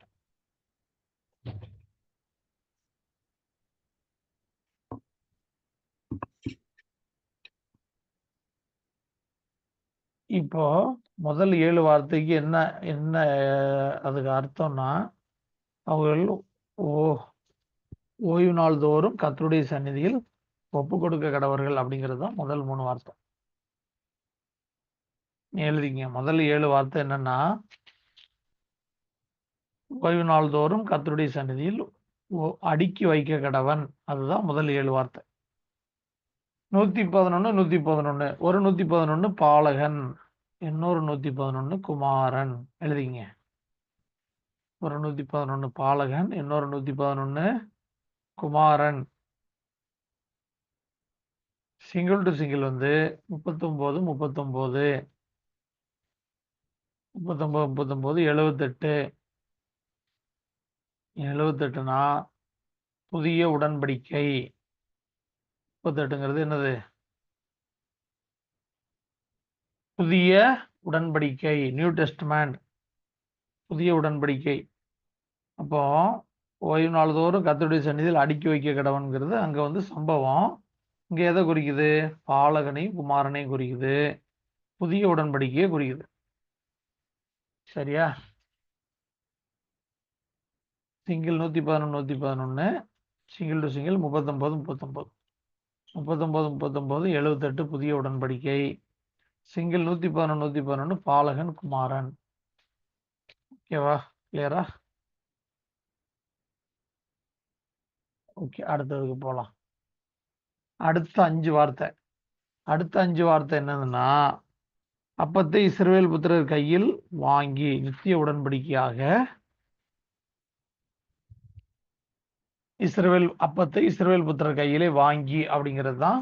இப்போ முதல் 7 வார்த்தைக்கு என்ன என்ன அதுக்கு அர்த்தம்னா, அவர்கள் ஓய்வு நாள் தோறும் கர்த்தருடைய சந்நிதியில் ஒப்பு கொடுக்க கடவர்கள் அப்படிங்கிறது தான் முதல் 3 வார்த்தை. எழுதிங்க. முதல் 7 வார்த்தை என்னன்னா, ஓய்வு நாள் தோறும் கர்த்தருடைய சந்நிதியில் அடுக்கி வைக்க கடவன். அதுதான் முதல் 7 வார்த்தை. 111 111 ஒரு 111 பாலகன், இன்னொரு 111 குமாரன். எழுதிங்க. ஒரு 111 பாலகன், இன்னொரு 111 குமாரன். சிங்கிள் டு சிங்கிள் வந்து 39 39 78 78னா புதிய உடன்படிக்கை. 38ங்கிறது என்னது? புதிய உடன்படிக்கை, நியூ டெஸ்டமெண்ட், புதிய உடன்படிக்கை. அப்போ ஓய்வு நாள் தோறும் கர்த்தருடைய சந்நிதியில் அடுக்கி வைக்க கடவன்கிறது அங்க வந்து சம்பவம். இங்க எதை குறிக்குது? பாலகனையும் குமாரனையும் குறிக்குது, புதிய உடன்படிக்கையை குறிக்குது. சரியா? சிங்கிள் 111 111, சிங்கிள் டு சிங்கிள் 39 39 78 புதிய உடன்படிக்கை. சிங்கிள் 111 111 பாலகன் குமாரன். ஓகேவா? கிளியரா? ஓகே, அடுத்ததுக்கு போலாம். அடுத்த 5 வார்த்தை. அடுத்த 5 வார்த்தை என்னதுன்னா, அப்பத்தை இஸ்ரவேல் புத்திரர் கையில் வாங்கி, நித்திய உடன்படிக்கையாக அப்பத்தை இஸ்ரவேல் புத்திரர் கையிலே வாங்கி அப்படிங்கிறது தான்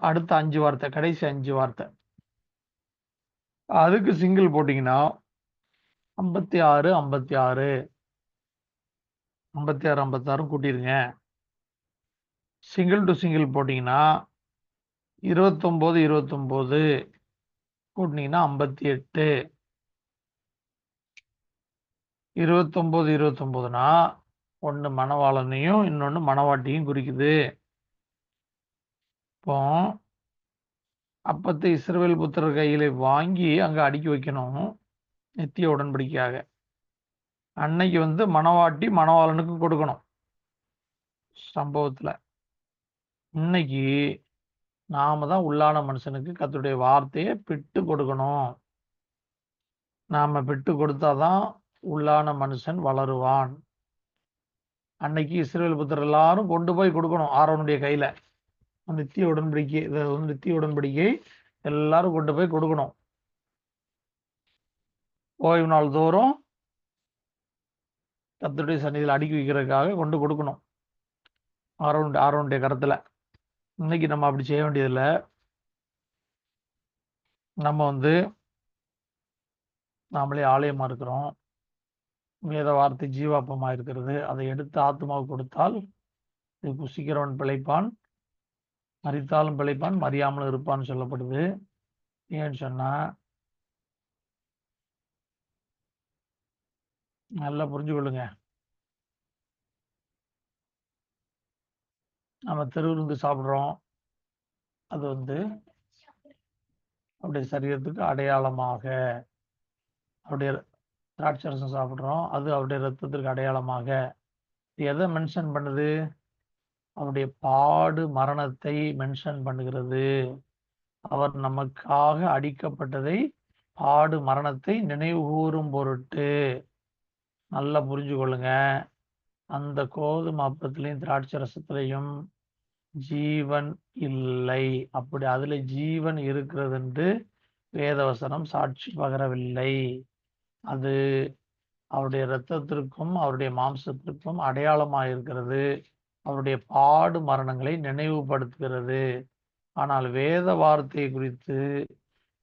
அடுத்த 5 வார்த்தை, கடைசி 5 வார்த்தை. அதுக்கு சிங்கிள் போட்டீங்கன்னா 56 56 56 56 கூட்டிருங்க. சிங்கிள் டு சிங்கிள் போட்டீங்கன்னா 29 29 கூட்டினீங்கன்னா 58. 29 29னா ஒன்று மணவாளனையும் இன்னொன்று மணவாட்டியும் குறிக்குது. இப்போ அப்பத்தை இஸ்ரவேல் புத்திரர் கையில வாங்கி அங்க அடுக்கி வைக்கணும், நித்திய உடன்படிக்கையாக. அன்னைக்கு வந்து மணவாட்டி மணவாளனுக்கு கொடுக்கணும் சம்பவத்துல. இன்னைக்கு நாம தான் உள்ளான மனுஷனுக்கு கர்த்தருடைய வார்த்தையை பிட்டு கொடுக்கணும். நாம பிட்டு கொடுத்தாதான் உள்ளான மனுஷன் வளருவான். அன்னைக்கு இஸ்ரவேல் புத்திரர் எல்லாரும் கொண்டு போய் கொடுக்கணும் ஆரோனுடைய கையில. நித்திய உடன்படிக்கை, நித்திய உடன்படிக்கை எல்லாரும் கொண்டு போய் கொடுக்கணும். ஓய்வு நாள் தோறும் கர்த்தருடைய சந்நிதியில் அடுக்கி வைக்கிறதுக்காக கொண்டு கொடுக்கணும் ஆரோனுடைய கரத்துல. இன்னைக்கு நம்ம அப்படி செய்ய வேண்டியதில்லை. நம்ம வந்து நாமளே ஆலயமா இருக்கிறோம். வேத வார்த்தை ஜீவாப்பமா இருக்கிறது. அதை எடுத்து ஆத்மாவுக்கு கொடுத்தால் இதை புசிக்கிறவன் பிழைப்பான், மரித்தாலும் பிழைப்பான், மறியாமலும் இருப்பான்னு சொல்லப்படுது. ஏன்னு சொன்னா, நல்லா புரிஞ்சு கொள்ளுங்க. நம்ம தெருவிலிருந்து சாப்பிட்றோம், அது வந்து அவருடைய சரீரத்துக்கு அடையாளமாக. அவருடைய திராட்சரசம் சாப்பிட்றோம், அது அவருடைய ரத்தத்திற்கு அடையாளமாக. எதை மென்ஷன் பண்ணுது? அவருடைய பாடு மரணத்தை மென்ஷன் பண்ணுகிறது. அவர் நமக்காக அடிக்கப்பட்டதை, பாடு மரணத்தை நினைவு கூறும் பொருட்டு. நல்லா புரிஞ்சு கொள்ளுங்க. அந்த கோதுமை அப்பத்திலையும் திராட்சை ரசத்திலையும் ஜீவன் இல்லை. அப்படி அதுல ஜீவன் இருக்கிறது என்று வேதவசனம் சாட்சி பகரவில்லை. அது அவருடைய இரத்தத்திற்கும் அவருடைய மாம்சத்திற்கும் அடையாளமாக இருக்கிறது. அவருடைய பாடு மரணங்களை நினைவுபடுத்துகிறது. ஆனால் வேத வார்த்தை குறித்து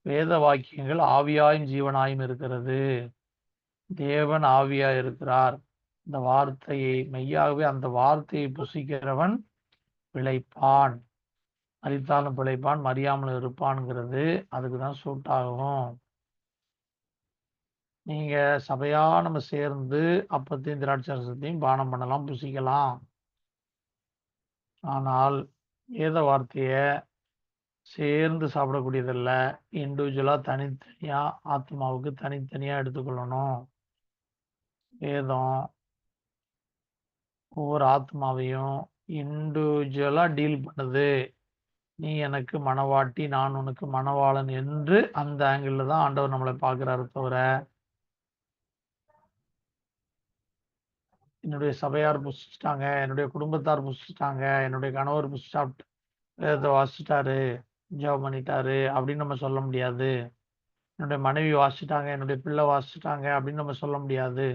வேத வாக்கியங்கள் ஆவியாயும் ஜீவனாயும் இருக்கிறது. தேவன் ஆவியாய் இருக்கிறார். இந்த வார்த்தையை மெய்யாகவே அந்த வார்த்தையை புசிக்கிறவன் பிழைப்பான், மரித்தாலும் பிழைப்பான், மறியாமலும் இருப்பான்ங்கிறது அதுக்கு தான் சூட் ஆகும். நீங்க சபையா நம்ம சேர்ந்து அப்பத்தையும் திராட்சரசத்தையும் பானம் பண்ணலாம், புசிக்கலாம். ஆனால் வேத வார்த்தைய சேர்ந்து சாப்பிடக்கூடியதில்ல. இண்டிவிஜுவலா தனித்தனியா ஆத்மாவுக்கு தனித்தனியா எடுத்துக்கொள்ளணும். வேதம் ஒவ்வொரு ஆத்மாவையும் இண்டிவிஜுவலா டீல் பண்ணுது. நீ எனக்கு மணவாட்டி, நான் உனக்கு மணவாளன் என்று அந்த ஆங்கிள் தான் ஆண்டவர் நம்மளை பார்க்கிறாரு தவிர, என்னுடைய சபையார் புசிச்சிட்டாங்க, என்னுடைய குடும்பத்தார் புசிச்சிட்டாங்க, என்னுடைய கணவர் புசிச்சாப்பிட்டு வேதத்தை வாசிச்சிட்டாரு, ஜெபம் பண்ணிட்டாரு அப்படின்னு நம்ம சொல்ல முடியாது. என்னுடைய மனைவி வாசிச்சிட்டாங்க, என்னுடைய பிள்ளை வாசிச்சிட்டாங்க அப்படின்னு நம்ம சொல்ல முடியாது.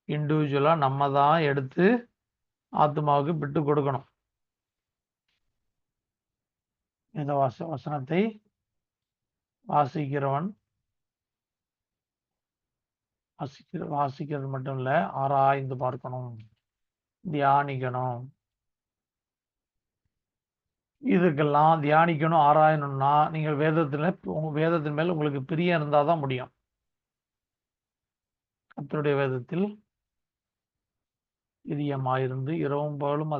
இண்டிவிஜுவலா நம்ம தான் எடுத்து ஆத்மாவுக்கு விட்டு கொடுக்கணும். இந்த வசனத்தை வாசிக்கிறவன் வாசிக்கிறது மட்டும் இல்ல, ஆராய்ந்து பார்க்கணும், தியானிக்கணும். இதுக்கெல்லாம் தியானிக்கணும், ஆராயணும்னா நீங்கள் வேதத்தின் மேல் உங்களுக்கு பிரியம் இருந்தால் தான் முடியும். கர்த்தருடைய வேதத்தில் பிரியமாயிருந்து இரவும் பகலும்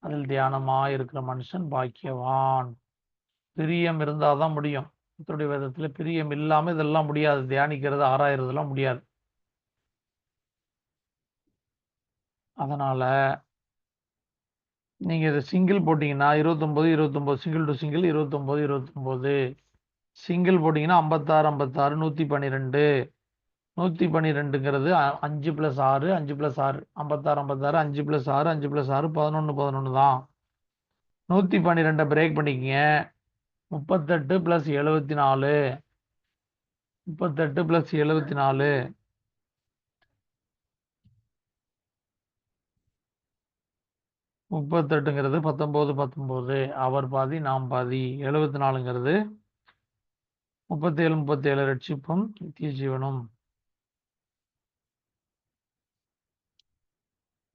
அதில் தியானமாயிருக்கிற மனுஷன் பாக்கியவான். பிரியம் இருந்தால் தான் முடியும். கர்த்தருடைய வேதத்துல பிரியம் இல்லாம இதெல்லாம் முடியாது. தியானிக்கிறது, ஆராயறதெல்லாம் முடியாது. அதனால நீங்க இதை சிங்கிள் போட்டீங்கன்னா 29 சிங்கிள் டு சிங்கிள் 29 சிங்கிள் போட்டீங்கன்னா 56 112 112ங்கிறது 5 + 6 5 + 6 56 5 + 6 5 + 6 11 தான். 112 பிரேக் பண்ணிக்கங்க. 38 + 74 38 + 74 38ங்கிறது 19 அவர் பாதி நாம் பாதி. 74ங்கிறது 37 ரட்சிப்பும் நித்திய ஜீவனும்.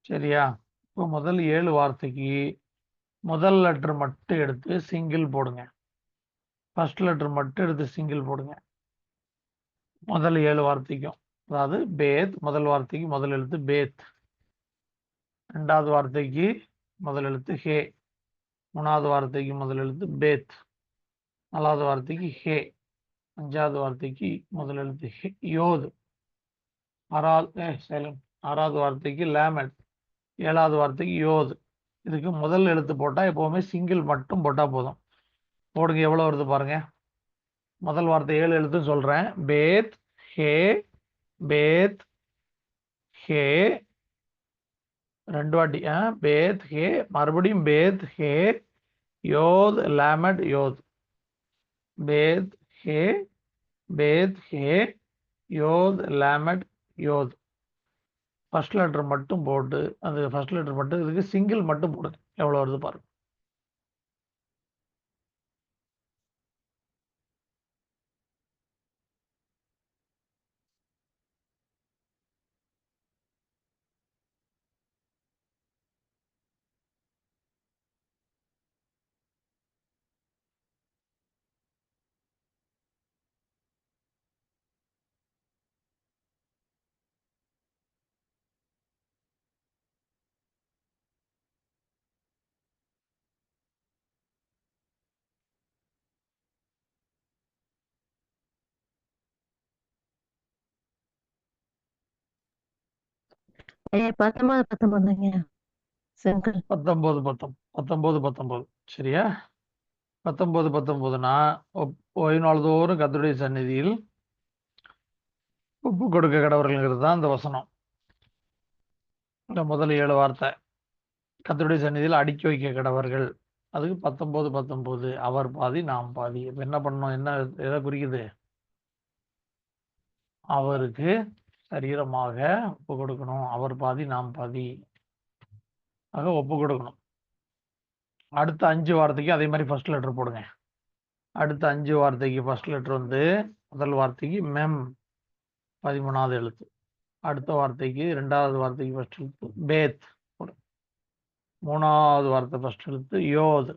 சரியா? இப்போ முதல் 7 வார்த்தைக்கு முதல் லெட்டர் மட்டும் எடுத்து சிங்கிள் போடுங்க. ஃபர்ஸ்ட் லெட்டர் மட்டும் எடுத்து சிங்கிள் போடுங்க. முதல் 7 வார்த்தைக்கும். அதாவது பேத், முதல் வார்த்தைக்கு முதல் எழுத்து பேத், ரெண்டாவது வார்த்தைக்கு முதல் எழுத்து ஹே, மூணாவது வார்த்தைக்கு முதல் எழுத்து பேத், நாலாவது வார்த்தைக்கு ஹே, அஞ்சாவது வார்த்தைக்கு முதல் எழுத்து யோத், ஆறாவது வார்த்தைக்கு லேமட், ஏழாவது வார்த்தைக்கு யோத். இதுக்கு முதல் எழுத்து போட்டா எப்பவுமே சிங்கிள் மட்டும் போட்டா போதும். போடுங்க, எவ்வளவு வருது பாருங்க. முதல் வார்த்தை 7 எழுத்துன்னு சொல்றேன். பேத், ஹே, பேத், ஹே, ரெண்டு வாட்டி பேத், ஹே, மறுபடியும் பேத், ஹே, யோத், லேமட், யோத். பேத், ஹே, பேத், ஹே, யோத், லேமட், யோத். ஃபர்ஸ்ட் லெட்டர் மட்டும் போட்டு, அது ஃபர்ஸ்ட் லெட்டர் மட்டும் இதுக்கு சிங்கிள் மட்டும் போடுங்க. எவ்வளவு வருது பாருங்க. ஐயா 19 செங்கல் 19 சரியா? 19னா ஓய்நாள்தோறும் கர்த்தருடைய சந்நிதியில் ஒப்பு கொடுக்க கடவர்கள்ங்கிறது தான் இந்த வசனம். இந்த முதல் 7 வார்த்தை கர்த்தருடைய சந்நிதியில் அடுக்கி வைக்க கடவர்கள். அதுக்கு 19 அவர் பாதி நாம் பாதி. இப்ப என்ன பண்ணணும்? என்ன எதை குறிக்குது? அவருக்கு சரீரமாக ஒப்பு கொடுக்கணும். அவர் பாதி நாம் பாதி ஆக ஒப்பு கொடுக்கணும். அடுத்த 5 வார்த்தைக்கு அதே மாதிரி ஃபர்ஸ்ட் லெட்டர் போடுங்க. அடுத்த 5 வார்த்தைக்கு ஃபர்ஸ்ட் லெட்டர் வந்து முதல் வார்த்தைக்கு மெம் 13வது எழுத்து. அடுத்த வார்த்தைக்கு ரெண்டாவது வார்த்தைக்கு ஃபர்ஸ்ட் எழுத்து பேத், மூணாவது வார்த்தை ஃபர்ஸ்ட் எழுத்து யோத்,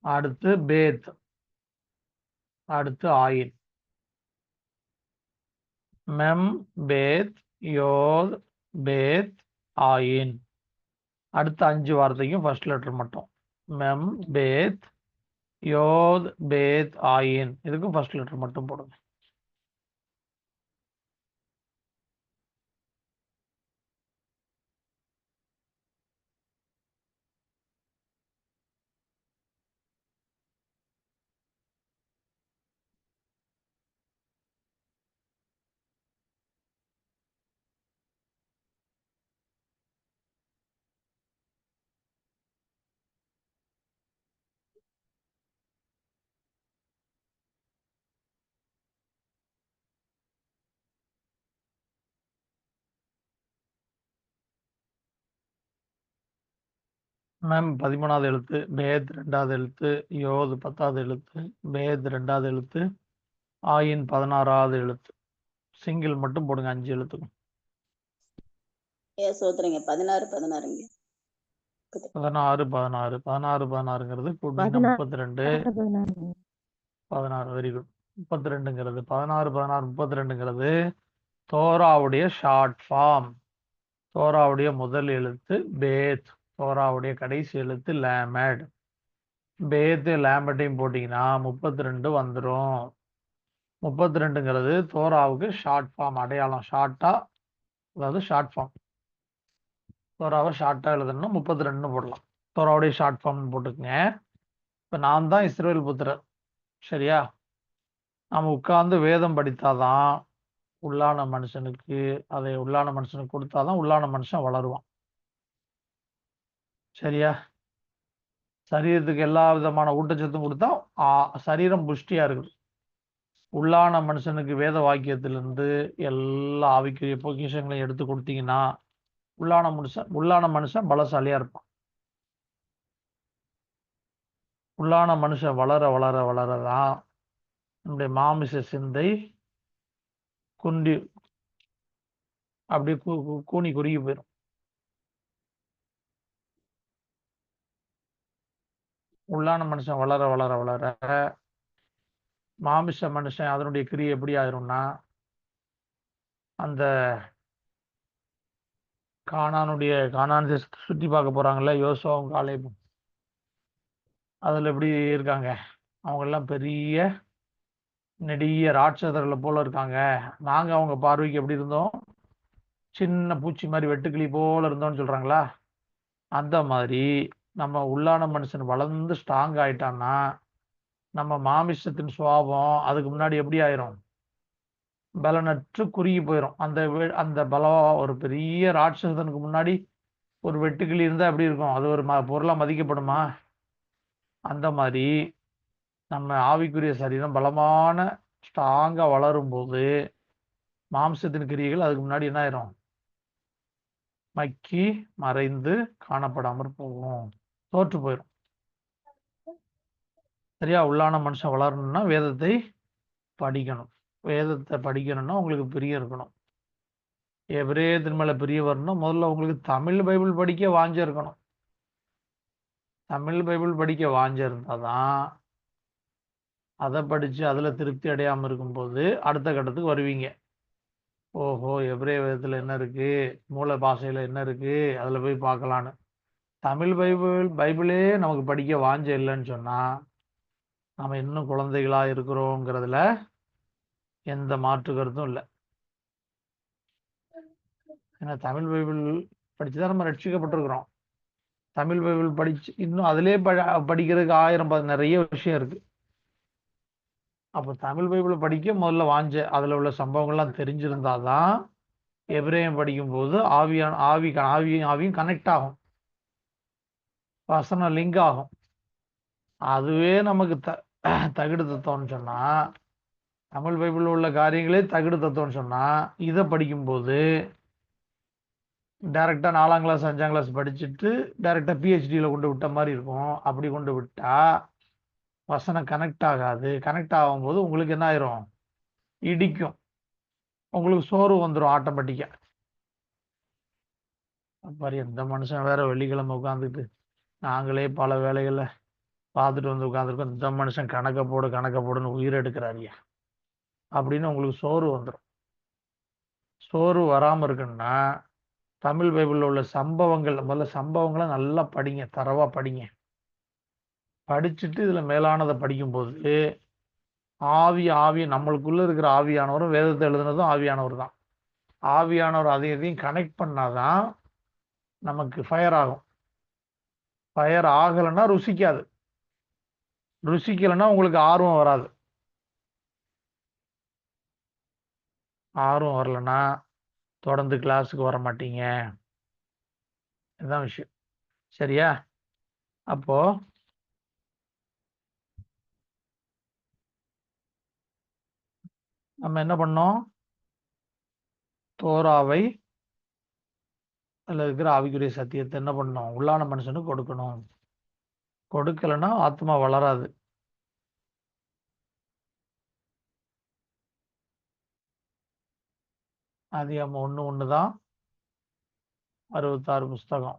அடுத்து பேத், அடுத்து ஆயின். மெம், பேத், யோத், பேத், ஆயின். அடுத்த 5 வார்த்தைக்கும் ஃபர்ஸ்ட் லெட்டர் மட்டும் மெம், பேத், யோத், பேத், ஆயின். இதுக்கும் ஃபர்ஸ்ட் லெட்டர் மட்டும் போடுங்க. மேம் 13வது எழுத்து, பேத் 2வது எழுத்து, யோது 10வது எழுத்து, பேத் 2வது எழுத்து, ஆயின் 16வது எழுத்து. சிங்கிள் மட்டும் போடுங்க 5 எழுத்துக்கும். சோதரிங்க 16 16 கூட்டினீங்கன்னா 32 16 வெரி குட். 32ங்கிறது 16 32ங்கிறது தோராவுடைய ஷார்ட் ஃபார்ம். தோராவுடைய முதல் எழுத்து பேத், தோராவுடைய கடைசி எழுத்து லேமட். பேத்து லேமட்டையும் போட்டிங்கன்னா 32 வந்துடும். 32ங்கிறது தோராவுக்கு ஷார்ட் ஃபார்ம், அடையாளம் ஷார்ட்டாக, அதாவது ஷார்ட் ஃபார்ம். தோராவை ஷார்ட்டாக எழுதணும்னா 32 போடலாம். தோராவுடைய ஷார்ட் ஃபார்ம்னு போட்டுக்கங்க. இப்போ நான் தான் இஸ்ரவேல் புத்திரர், சரியா? நம்ம உட்கார்ந்து வேதம் படித்தாதான் உள்ளான மனுஷனுக்கு, அதை உள்ளான மனுஷனுக்கு கொடுத்தாதான் உள்ளான மனுஷன் வளருவான், சரியா? சரீரத்துக்கு எல்லா விதமான ஊட்டச்சத்தும் கொடுத்தா சரீரம் புஷ்டியா இருக்குது. உள்ளான மனுஷனுக்கு வேத வாக்கியத்திலிருந்து எல்லா ஆவிக்குரிய பொக்கிஷங்களையும் எடுத்து கொடுத்தீங்கன்னா உள்ளான மனுஷன் பலசாலியா இருப்பான். உள்ளான மனுஷன் வளர வளர வளரதான் நம்முடைய மாமிச சிந்தை குண்டி அப்படியே கூனி குறுகி போயிடும். உள்ளான மனுஷன் வளர வளர வளர மாமிச மனுஷன் அதனுடைய கிரியை எப்படி ஆயிரும்னா, அந்த கானான் தேசத்தை சுற்றி பார்க்க போறாங்கல்ல யோசுவாவும் காலேபும், அதுல எப்படி இருக்காங்க? அவங்க எல்லாம் பெரிய நெடிய ராட்சதர்களை போல இருக்காங்க. நாங்க அவங்க பார்வைக்கு எப்படி இருந்தோம்? சின்ன பூச்சி மாதிரி வெட்டுக்கிளி போல இருந்தோம்னு சொல்றாங்களா? அந்த மாதிரி நம்ம உள்ளான மனுஷன் வளர்ந்து ஸ்ட்ராங் ஆயிட்டான்னா நம்ம மாமிசத்தின் சுவாபம் அதுக்கு முன்னாடி எப்படி ஆயிரும்? பலனற்று குறுகி போயிடும். அந்த பலம் ஒரு பெரிய ராட்சசனுக்கு முன்னாடி ஒரு வெட்டுக்கிளி இருந்தா எப்படி இருக்கும்? அது ஒரு பொருளா மதிக்கப்படுமா? அந்த மாதிரி நம்ம ஆவிக்குரிய சரீரம் பலமான ஸ்ட்ராங்கா வளரும் போது மாம்சத்தின் கிரியைகள் அதுக்கு முன்னாடி என்ன ஆயிரும்? மக்கி மறைந்து காணப்படாமற் போகும், தோற்று போயிடும். சரியா? உள்ளான மனுஷன் வளரணும்னா வேதத்தை படிக்கணும். வேதத்தை படிக்கணும்னா உங்களுக்கு பிரியம் இருக்கணும். எபிரேயத்தின் மேல பிரியம் வரணும். முதல்ல உங்களுக்கு தமிழ் பைபிள் படிக்க வாஞ்ச இருக்கணும். தமிழ் பைபிள் படிக்க வாஞ்ச இருந்தாதான் அதை படிச்சு அதுல திருப்தி அடையாம இருக்கும்போது அடுத்த கட்டத்துக்கு வருவீங்க. ஓஹோ, எபிரேய வேதத்துல என்ன இருக்கு, மூல பாஷையில என்ன இருக்கு, அதுல போய் பார்க்கலான்னு. தமிழ் பைபிளே நமக்கு படிக்க வாஞ்ச இல்லைன்னு சொன்னா நம்ம இன்னும் குழந்தைகளா இருக்கிறோங்கிறதுல எந்த மாற்று கருத்தும் இல்லை. ஏன்னா தமிழ் பைபிள் படிச்சுதான் நம்ம ரட்சிக்கப்பட்டிருக்கிறோம். தமிழ் பைபிள் படிச்சு இன்னும் அதிலே படிக்கிறதுக்கு 1000 நிறைய விஷயம் இருக்கு. அப்போ தமிழ் பைபிளை படிக்க முதல்ல வாஞ்ச, அதுல உள்ள சம்பவங்கள்லாம் தெரிஞ்சிருந்தாதான் எபிரேயம் படிக்கும்போது ஆவியும் கனெக்ட் ஆகும், வசனம் லிங்க் ஆகும். அதுவே நமக்கு தகுடு தத்துவம்னு சொன்னா, தமிழ் பைபிள் உள்ள காரியங்களே தகுடு தத்துவம்னு சொன்னா, இதை படிக்கும்போது டைரக்டா 4ஆம் கிளாஸ் 5ஆம் கிளாஸ் படிச்சுட்டு டைரக்டா PhDல கொண்டு விட்ட மாதிரி இருக்கும். அப்படி கொண்டு விட்டா வசனம் கனெக்ட் ஆகாது. கனெக்ட் ஆகும்போது உங்களுக்கு என்ன ஆயிரும்? இடிக்கும், உங்களுக்கு சோர்வு வந்துடும் ஆட்டோமேட்டிக்கா. பாரு, எந்த மனுஷன் வேற வெள்ளிக்கிழமை உட்காந்துட்டு நாங்களே பல வேலைகளை பார்த்துட்டு வந்து உட்காந்துருக்கோம், இந்த மனுஷன் கணக்க போடுன்னு உயிர் எடுக்கிறாரியா அப்படின்னு உங்களுக்கு சோர்வு வந்துடும். சோர்வு வராம இருக்குன்னா தமிழ் பைபிள்ல உள்ள முதல்ல சம்பவங்களை நல்லா படிங்க, தரவா படிங்க. படிச்சுட்டு இதுல மேலானதை படிக்கும்போது ஆவி நம்மளுக்குள்ள இருக்கிற ஆவியானவரும் வேதத்தை எழுதுனதும் ஆவியானவர் தான். ஆவியானவர் அதையும் கனெக்ட் பண்ணாதான் நமக்கு ஃபயர் ஆகும். ஃபயர் ஆகலைன்னா ருசிக்காது, ருசிக்கலைன்னா உங்களுக்கு ஆர்வம் வராது. ஆர்வம் வரலன்னா தொடர்ந்து கிளாஸுக்கு வர மாட்டீங்க. இதுதான் விஷயம், சரியா? அப்போ நம்ம என்ன பண்ணோம்? தோராவை அதில் இருக்கிற ஆவிக்குரிய சத்தியத்தை என்ன பண்ணணும்? உள்ளான மனுஷனுக்கு கொடுக்கணும். கொடுக்கலைன்னா ஆத்மா வளராது. ஆதியாகமம் 1:1 தான் 66 புஸ்தகம்.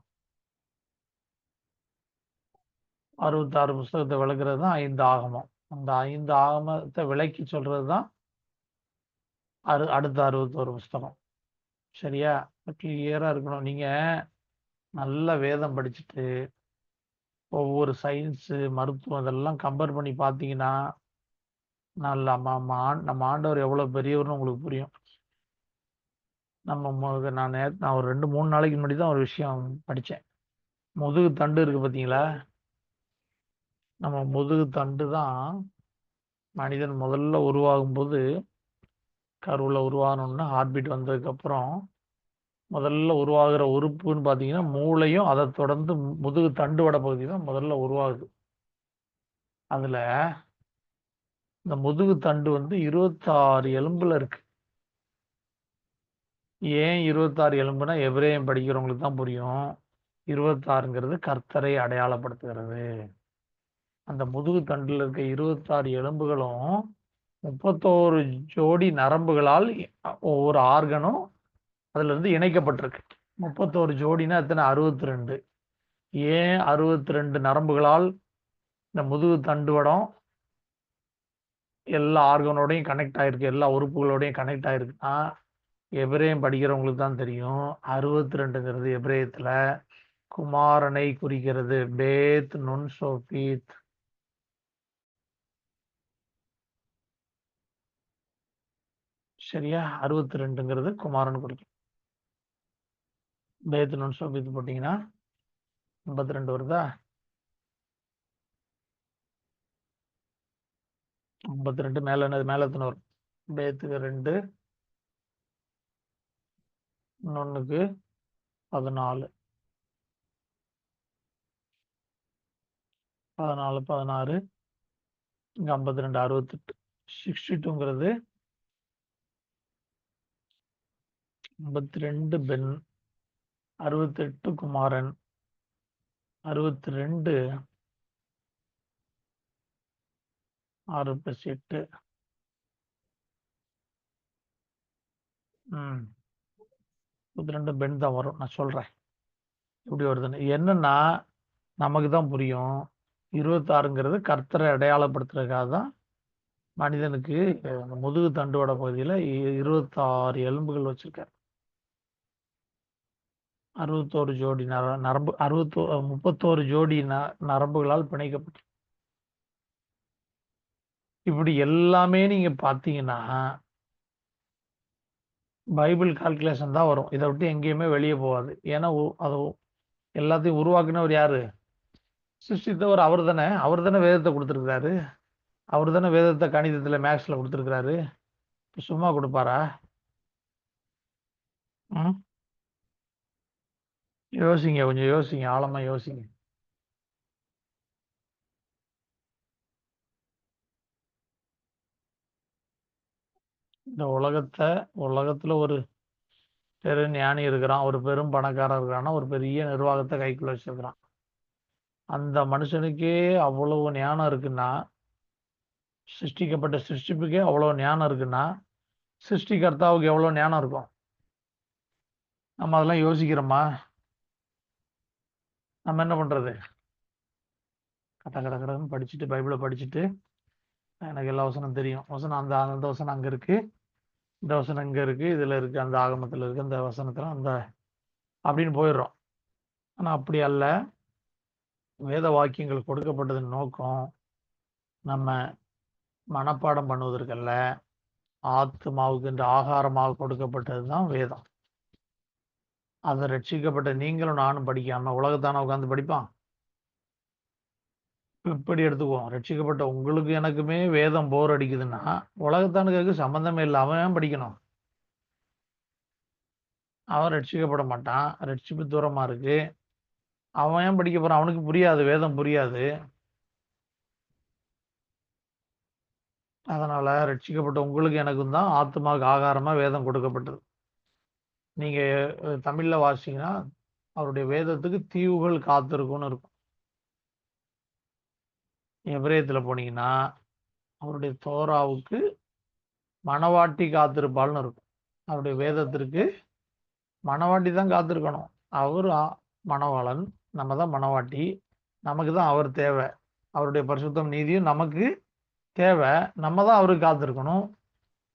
66 புஸ்தகத்தை விளக்குறது தான் 5 ஆகமம். அந்த 5 ஆகமத்தை விளக்கி சொல்றது தான் அடுத்த 61 புஸ்தகம். சரியா? கிளியரா இருக்கணும். நீங்க நல்ல வேதம் படிச்சுட்டு ஒவ்வொரு சயின்ஸு, மருத்துவம் இதெல்லாம் கம்பேர் பண்ணி பார்த்தீங்கன்னா, நம்ம ஆண்டவர் எவ்வளோ பெரியவர்னு உங்களுக்கு புரியும். நான் ஒரு 2-3 நாளைக்கு முன்னாடி தான் ஒரு விஷயம் படித்தேன். முதுகு தண்டு இருக்கு பார்த்தீங்களா? நம்ம முதுகு தண்டு தான் மனிதன் முதல்ல உருவாகும்போது, கருவில் உருவாகணும்னா ஹார்ட் பீட் வந்ததுக்கப்புறம் முதல்ல உருவாகிற உறுப்புன்னு பார்த்தீங்கன்னா மூளையும், அதை தொடர்ந்து முதுகு தண்டு வட பகுதி தான் முதல்ல உருவாகுது. அதில் இந்த முதுகு தண்டு வந்து 26 எலும்புல இருக்கு. ஏன் 26 எலும்புனா எபிரேயம் படிக்கிறவங்களுக்கு தான் புரியும். 26ங்கிறது கர்த்தரை அடையாளப்படுத்துகிறது. அந்த முதுகு தண்டில் இருக்க 26 எலும்புகளும் 31 ஜோடி நரம்புகளால் ஒவ்வொரு ஆர்கனும் அதுல இருந்து இணைக்கப்பட்டிருக்கு. 31 ஜோடினா எத்தனை? 62. ஏன் 62 நரம்புகளால் இந்த முதுகு தண்டுவடம் எல்லா ஆர்கனோடையும் கனெக்ட் ஆயிருக்கு, எல்லா உறுப்புகளோடையும் கனெக்ட் ஆயிருக்குன்னா எபிரேயம் படிக்கிறவங்களுக்கு தான் தெரியும். 62ங்கிறது எபிரேயத்துல குமாரனை குறிக்கிறது. பேத் நுன் சோபீத். சரியா? 62ங்கிறது குமாரன் குறிக்கும். பேத் நுன் சோபீத் போட்டீங்கன்னா 52 வருதா? 52 மேல எத்தனை வரும்? பேத்துக்கு 2, இன்னொன்னுக்கு 14, 16, இங்க 52, 68. 62ங்கிறது 52 பெண், 68 குமாரன், 62 6 + 8 32 பெண் தான் வரும். நான் சொல்றேன் எப்படி வருதுன்னு. என்னன்னா நமக்கு தான் புரியும். 26ங்கிறது கர்த்தரை அடையாளப்படுத்துறதுக்காக தான் மனிதனுக்கு அந்த முதுகு தண்டுவட பகுதியில் 26 எலும்புகள் வச்சிருக்காரு. 61 ஜோடி நரம்பு 31 ஜோடி நரம்புகளால் பிணைக்கப்பட்டு. இப்படி எல்லாமே நீங்க பார்த்தீங்கன்னா பைபிள் கால்குலேஷன் தான் வரும். இதை விட்டு எங்கேயுமே வெளியே போகாது. ஏன்னா அது எல்லாத்தையும் உருவாக்குனவர் யாரு? சிருஷ்டித்தவர் அவர் தானே. அவர் தானே வேதத்தை கொடுத்துருக்கிறாரு. அவர் தானே வேதத்தை கணிதத்தில் மேக்ஸில் கொடுத்துருக்கிறாரு. சும்மா கொடுப்பாரா? யோசிங்க, கொஞ்சம் யோசிங்க, ஆழமா யோசிங்க. இந்த உலகத்துல ஒரு பெரு ஞானி இருக்கிறான், ஒரு பெரும் பணக்காரர் இருக்கிறான்னா, ஒரு பெரிய நிர்வாகத்தை கைக்குள்ள வச்சிருக்கிறான். அந்த மனுஷனுக்கே அவ்வளவு ஞானம் இருக்குன்னா, சிருஷ்டிக்கப்பட்ட சிருஷ்டிப்புக்கே அவ்வளவு ஞானம் இருக்குன்னா, சிருஷ்டிகர்த்தாவுக்கு எவ்வளவு ஞானம் இருக்கும்? நம்ம அதெல்லாம் யோசிக்கிறோமா? நம்ம என்ன பண்றது? கடன்னு படிச்சுட்டு, பைபிளை படிச்சுட்டு, எனக்கு எல்லா வசனம் தெரியும். வசனம் அந்த வசனம் அங்க இருக்கு, இந்த வசனம் இங்க இருக்கு, இதுல இருக்கு, அந்த ஆகமத்துல இருக்கு, அந்த வசனத்துல அந்த அப்படின்னு போயிடுறோம். ஆனா அப்படி அல்ல. வேத வாக்கியங்கள் கொடுக்கப்பட்டதன் நோக்கம் நம்ம மனப்பாடம் பண்ணுவதற்கல்ல, ஆத்மாவுக்கு என்று ஆகாரமாக கொடுக்கப்பட்டது தான் வேதம். அதை ரட்சிக்கப்பட்ட நீங்களும் நானும் படிக்காம உலகத்தான உட்காந்து படிப்பான்? இப்படி எடுத்துக்குவோம். ரட்சிக்கப்பட்ட உங்களுக்கு எனக்குமே வேதம் போர் அடிக்குதுன்னா உலகத்தானுக்கு சம்பந்தமே இல்லை. அவன் ஏன் படிக்கணும்? அவன் ரட்சிக்கப்பட மாட்டான். ரட்சிப்பு தூரமா இருக்கு. அவன் ஏன் படிக்க போறான்? அவனுக்கு புரியாது, வேதம் புரியாது. அதனால ரட்சிக்கப்பட்ட உங்களுக்கு எனக்கும் தான் ஆத்மாவுக்கு ஆகாரமா வேதம் கொடுக்கப்பட்டது. நீங்க தமிழ்ல வாசிச்சீங்கன்னா அவருடைய வேதத்துக்கு தீவுகள் காத்திருக்கும்னு இருக்கும். எபிரேயத்துல போனீங்கன்னா அவருடைய தோராவுக்கு மணவாட்டி காத்திருப்பாள்னு இருக்கும். அவருடைய வேதத்திற்கு மணவாட்டி தான் காத்திருக்கணும். அவர் மணவாளன், நம்ம தான் மணவாட்டி, நமக்கு தான் அவர் தேவை. அவருடைய பரிசுத்தம் நீதியும் நமக்கு தேவை, நம்ம தான் அவருக்கு காத்திருக்கணும்.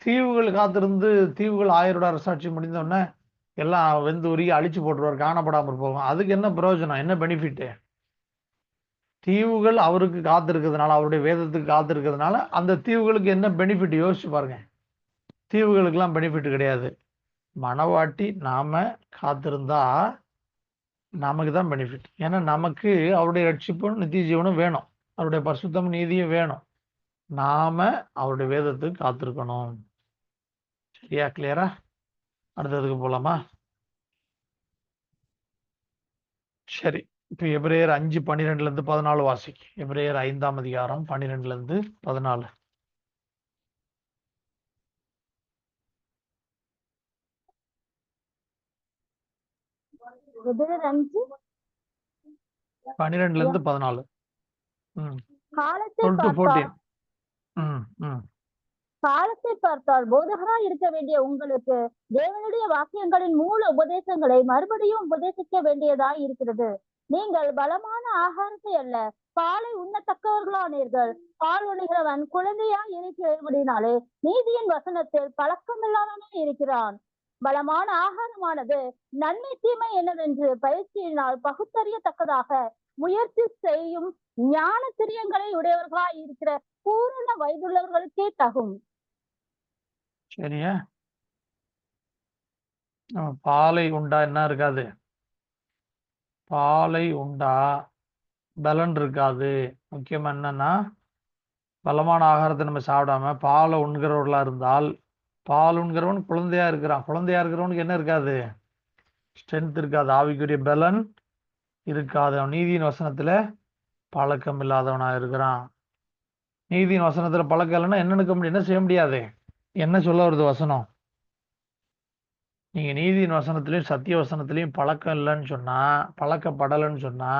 தீவுகள் காத்திருந்து தீவுகள் 1000 அரசாட்சி முடிந்தோடனே எல்லாம் வெந்து உருகி அழிச்சு போட்டுருவார், காணப்படாமல் போகும். அதுக்கு என்ன பிரயோஜனம், என்ன பெனிஃபிட்டு? தீவுகள் அவருக்கு காத்திருக்கிறதுனால, அவருடைய வேதத்துக்கு காத்திருக்கிறதுனால அந்த தீவுகளுக்கு என்ன பெனிஃபிட் யோசிச்சு பாருங்க. தீவுகளுக்கெல்லாம் பெனிஃபிட் கிடையாது. மணவாட்டி நாம காத்திருந்தா நமக்கு தான் பெனிஃபிட். ஏன்னா நமக்கு அவருடைய ரட்சிப்பும் நித்திய ஜீவனும் வேணும், அவருடைய பரிசுத்தம் நீதியும் வேணும். நாம அவருடைய வேதத்துக்கு காத்திருக்கணும். சரியா? கிளியரா? அடுத்ததுக்கு போலாமா? சரி, இப்போ எபிரேயர் 5:12 14 வாசிக்கு. எபிரேயர் 5ஆம் அதிகாரம் 12 14. எபிரேயர் 5 12 14. காலத்தை 12 to பார்த்தால் 14. காலத்தை பார்த்தால் போதகராய் இருக்க வேண்டிய உங்களுக்கு தேவனுடைய வாக்கியங்களின் மூல உபதேசங்களை மறுபடியும் உபதேசிக்க வேண்டியதாய் இருக்கிறது. நீங்கள் பலமான ஆகாரத்தை அல்ல, பாலை உண்ணத்தக்கவர்களானீர்கள். பால் உண்ணுகிறவன் குழந்தையாய் இருக்கிறபடினாலே நீதியின் வசனத்தில் பழக்கமில்லாதவனே இருக்கிறான். பலமான ஆகாரமானது நன்மை தீமை என்னவென்று பயிற்சியினால் பகுத்தறியத்தக்கதாக முயற்சி செய்யும் ஞான திரியங்களை உடையவர்களாய் இருக்கிற பூரண வயதுள்ளவர்களுக்கே தகும். சரியா? பாலை உண்டா என்ன இருக்காது? பாலை உண்டா பலன் இருக்காது. முக்கியமா என்னன்னா, பலமான ஆகாரத்தை நம்ம சாப்பிடாம பாலை உண்கிறவர்களா இருந்தால், பால் உண்கிறவன் குழந்தையா இருக்கிறான். குழந்தையா இருக்கிறவனுக்கு என்ன இருக்காது? ஸ்ட்ரென்த் இருக்காது, ஆவிக்குரிய பலன் இருக்காது. அவன் நீதியின் வசனத்துல பழக்கம் இல்லாதவனா இருக்கிறான். நீதியின் வசனத்துல பழக்கம் இல்லைன்னா என்ன நிற்க முடியும்? என்ன செய்ய முடியாது? என்ன சொல்ல வருது வசனம்? நீங்க நீதியின் வசனத்திலையும் சத்திய வசனத்திலையும் பழக்கம் இல்லைன்னு சொன்னா, பழக்கப்படலைன்னு சொன்னா,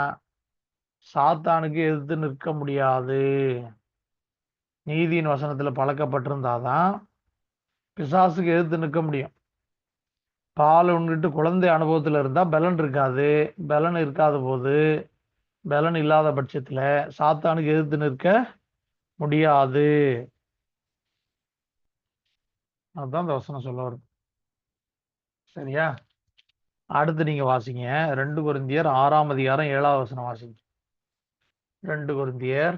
சாத்தானுக்கு எதிர்த்து நிற்க முடியாது. நீதியின் வசனத்துல பழக்கப்பட்டிருந்தாதான் பிசாசுக்கு எதிர்த்து நிற்க முடியும். பால் உண்ணிட்டு குழந்தை அனுபவத்துல இருந்தா பலன் இருக்காது. பலன் இருக்காத போது, பலன் இல்லாத பட்சத்துல சாத்தானுக்கு எதிர்த்து நிற்க முடியாது. அதுதான் இந்த வசனம் சொல்ல வருது. சரியா? அடுத்து நீங்க வாசிங்க 2 கொரிந்தியர் 6ஆம் அதிகாரம் 7ஆவது வசனம் வாசிங்க. 2 கொரிந்தியர்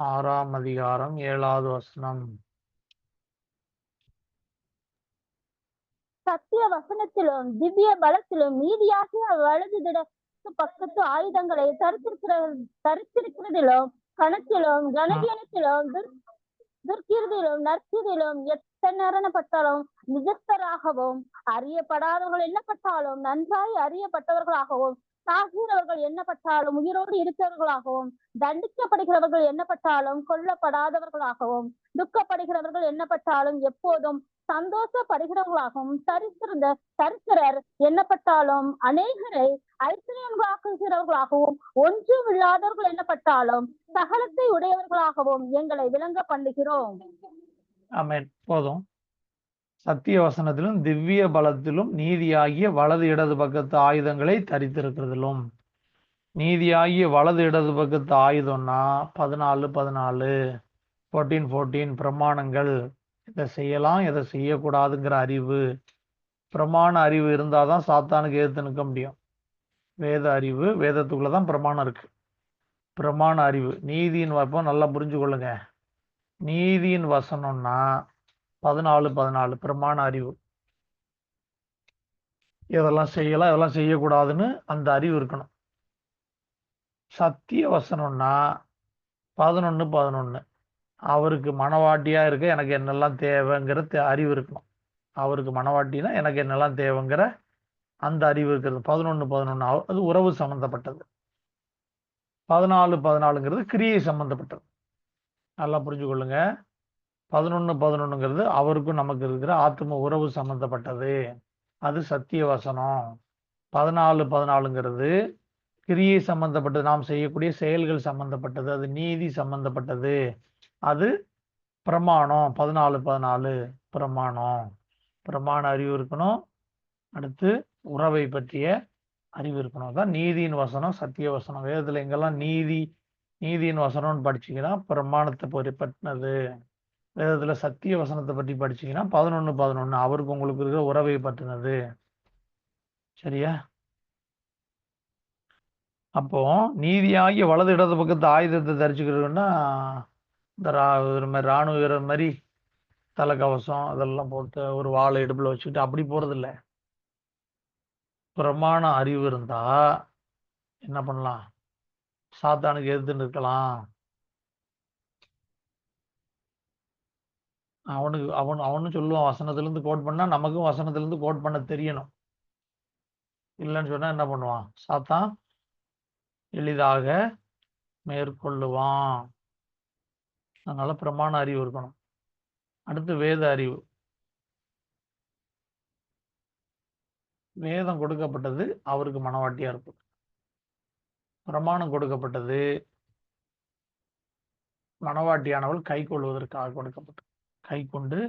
6ஆம் அதிகாரம் 7ஆவது வசனம். சத்திய வசனத்திலும் திவ்ய பலத்திலும் நீதியாகிய வலது பக்கத்து ஆயுதங்களை தரித்திருக்கிறதிலும் கணத்திலும் கனவீனத்திலும் துர்க்கீர்தியிலும் நற்கீதியிலும் எத்தனப்பட்டாலும் நிஜஸ்தராகவும் அறியப்படாதவர்கள் எண்ணப்பட்டாலும் நன்றாய் அறியப்பட்டவர்களாகவும் சாகிறவர்கள் எண்ணப்பட்டாலும் உயிரோடு இருக்கிறவர்களாகவும் தண்டிக்கப்படுகிறவர்கள் எண்ணப்பட்டாலும் கொல்லப்படாதவர்களாகவும் துக்கப்படுகிறவர்கள் எண்ணப்பட்டாலும் எப்போதும் சந்தோஷப்படுகிறவர்களாகவும் தரித்திரர் எண்ணப்பட்டாலும் அநேகரை ஐஸ்வர்யங்களாக்குகிறவர்களாகவும் ஒன்றும் இல்லாதவர்கள் எண்ணப்பட்டாலும் சகலத்தை உடையவர்களாகவும் எங்களை விளங்க பண்ணுகிறோம். ஆமென். போதும். சத்திய வசனத்திலும் திவ்ய பலத்திலும் நீதியாகிய வலது இடது பக்கத்து ஆயுதங்களை தரித்திருக்கிறதிலும். நீதியாகிய வலது இடது பக்கத்து ஆயுதம்னா 14 14 பிரமாணங்கள். இதை செய்யலாம், இதை செய்யக்கூடாதுங்கிற அறிவு, பிரமாண அறிவு இருந்தாதான் சாத்தானுக்கு எதிர்த்து நிற்க முடியும். வேத அறிவு, வேதத்துக்குள்ளதான் பிரமாணம் இருக்கு. பிரமாண அறிவு, நீதியின் வசனம் நல்லா புரிஞ்சு கொள்ளுங்க. நீதியின் வசனம்னா 14 பிரமாண அறிவு. இதெல்லாம் செய்யலாம், இதெல்லாம் செய்யக்கூடாதுன்னு அந்த அறிவு இருக்கணும். சத்திய வசனம்னா 11 அவருக்கு மனவாட்டியா இருக்க எனக்கு என்னெல்லாம் தேவைங்கிற அறிவு இருக்கணும். அவருக்கு மனவாட்டினா எனக்கு என்னெல்லாம் தேவைங்கிற அந்த அறிவு இருக்கிறது. 11 அது உறவு சம்பந்தப்பட்டது. 14 கிரியை சம்பந்தப்பட்டது. நல்லா புரிஞ்சு கொள்ளுங்க. 11 அவருக்கும் நமக்கு இருக்கிற ஆத்ம உறவு சம்பந்தப்பட்டது. அது சத்திய வசனம். 14 கிரியை சம்பந்தப்பட்டது, நாம் செய்யக்கூடிய செயல்கள் சம்பந்தப்பட்டது, அது நீதி சம்பந்தப்பட்டது, அது பிரமாணம். 14 பிரமாணம். பிரமாண அறிவு இருக்கணும். அடுத்து உறவை பற்றிய அறிவு இருக்கணும். அதான் நீதியின் வசனம், சத்திய வசனம். வேதத்துல எங்கெல்லாம் நீதியின் வசனம்னு படிச்சீங்கன்னா பிரமாணத்தை பற்றினது. வேதத்துல சத்திய வசனத்தை பற்றி படிச்சீங்கன்னா 11 அவருக்கு உங்களுக்கு இருக்கிற உறவை பற்றினது. சரியா? அப்போ நீதியாகிய வலது இடது பக்கத்து ஆயுதத்தை தரிச்சுக்கிறதுன்னா இந்த மாதிரி ராணுவ வீரர் மாதிரி தலைக்கவசம் அதெல்லாம் போட்டு ஒரு வாழை இடுப்புல வச்சுக்கிட்டு அப்படி போறது இல்லை. பிரமாண அறிவு இருந்தா என்ன பண்ணலாம்? சாத்தானுக்கு எதிர்த்து நிற்கலாம். அவனும் சொல்லுவான், வசனத்துல இருந்து கோட் பண்ணா நமக்கும் வசனத்துல இருந்து கோட் பண்ண தெரியணும். இல்லைன்னு சொன்னா என்ன பண்ணுவான்? சாத்தான் எளிதாக மேற்கொள்ளுவான். அதனால பிரமாண அறிவு இருக்கணும். அடுத்து வேத அறிவு. வேதம் கொடுக்கப்பட்டது அவருக்கு மனவாட்டியா இருக்கும். பிரமாணம் கொடுக்கப்பட்டது மனவாட்டியானவள் கை கொள்வதற்காக கொடுக்கப்பட்டது. கை கொண்டு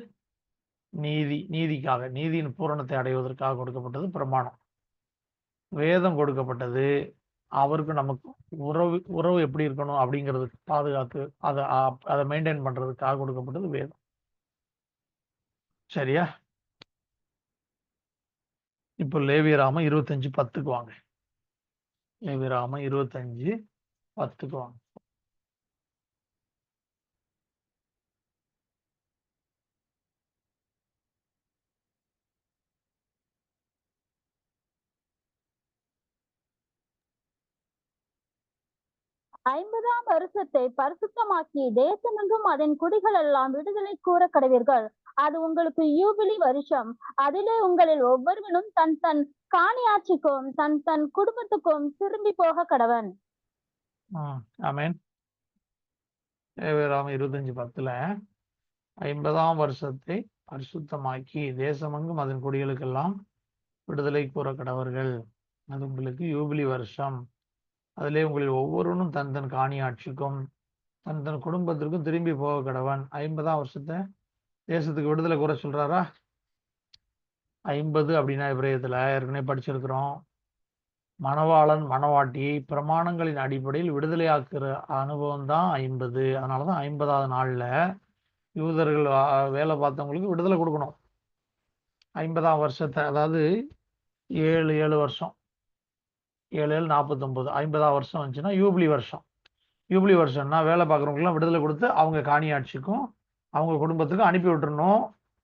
நீதிக்காக, நீதியின் பூரணத்தை அடைவதற்காக கொடுக்கப்பட்டது பிரமாணம். வேதம் கொடுக்கப்பட்டது அவருக்கு நமக்கு உறவு எப்படி இருக்கணும் அப்படிங்கிறதுக்கு பாதுகாத்து அதை மெயின்டைன் பண்றதுக்காக கொடுக்கப்பட்டது வேதம். சரியா? இப்போ லேவியராம 25:10 வாங்க. லேவியராம 25:10 வாங்க. ஐம்பதாம் வருஷத்தை பரிசுத்தமாக்கி தேசமெங்கும் அதன் குடிகள் எல்லாம் விடுதலை கூற கடவீர்கள். அது உங்களுக்கு யூபிலி வருஷம். அதிலே உங்களில் ஒவ்வொருவனும் தன் தன் காணியாட்சிக்கும் தன் தன் குடும்பத்துக்கும் திரும்பி போக கடவன். ஆமென். லேவியராம 25:10 50ஆம் வருஷத்தை பரிசுத்தமாக்கி தேசமெங்கும் அதன் குடிகளுக்கெல்லாம் விடுதலை கூற கடவர்கள். அது உங்களுக்கு யூபிலி வருஷம். அதிலே உங்களில் ஒவ்வொருவனும் தன் தன் காணியாட்சிக்கும் தன் தன் குடும்பத்திற்கும் திரும்பி போக கடவன். 50ஆம் வருஷத்தை தேசத்துக்கு விடுதலை கூற சொல்றாரா? 50 அப்படின்னா இப்ரேயத்துல ஏற்கனவே படிச்சிருக்கிறோம். மணவாளன் மணவாட்டியை பிரமாணங்களின் அடிப்படையில் விடுதலையாக்குற அனுபவம் தான் 50. அதனாலதான் 50ஆவது நாள்ல யூதர்கள் வேலை பார்த்தவங்களுக்கு விடுதலை கொடுக்கணும். 50ஆம் வருஷத்தை, அதாவது 7 வருஷம், 7 49, 50ஆம் வருஷம் வந்துச்சுன்னா யூபிலி வருஷம். யூபிலி வருஷம்னா வேலை பார்க்குறவங்களுக்குலாம் விடுதலை கொடுத்து அவங்க காணியாட்சிக்கும் அவங்க குடும்பத்துக்கும் அனுப்பி விட்டுறணும்.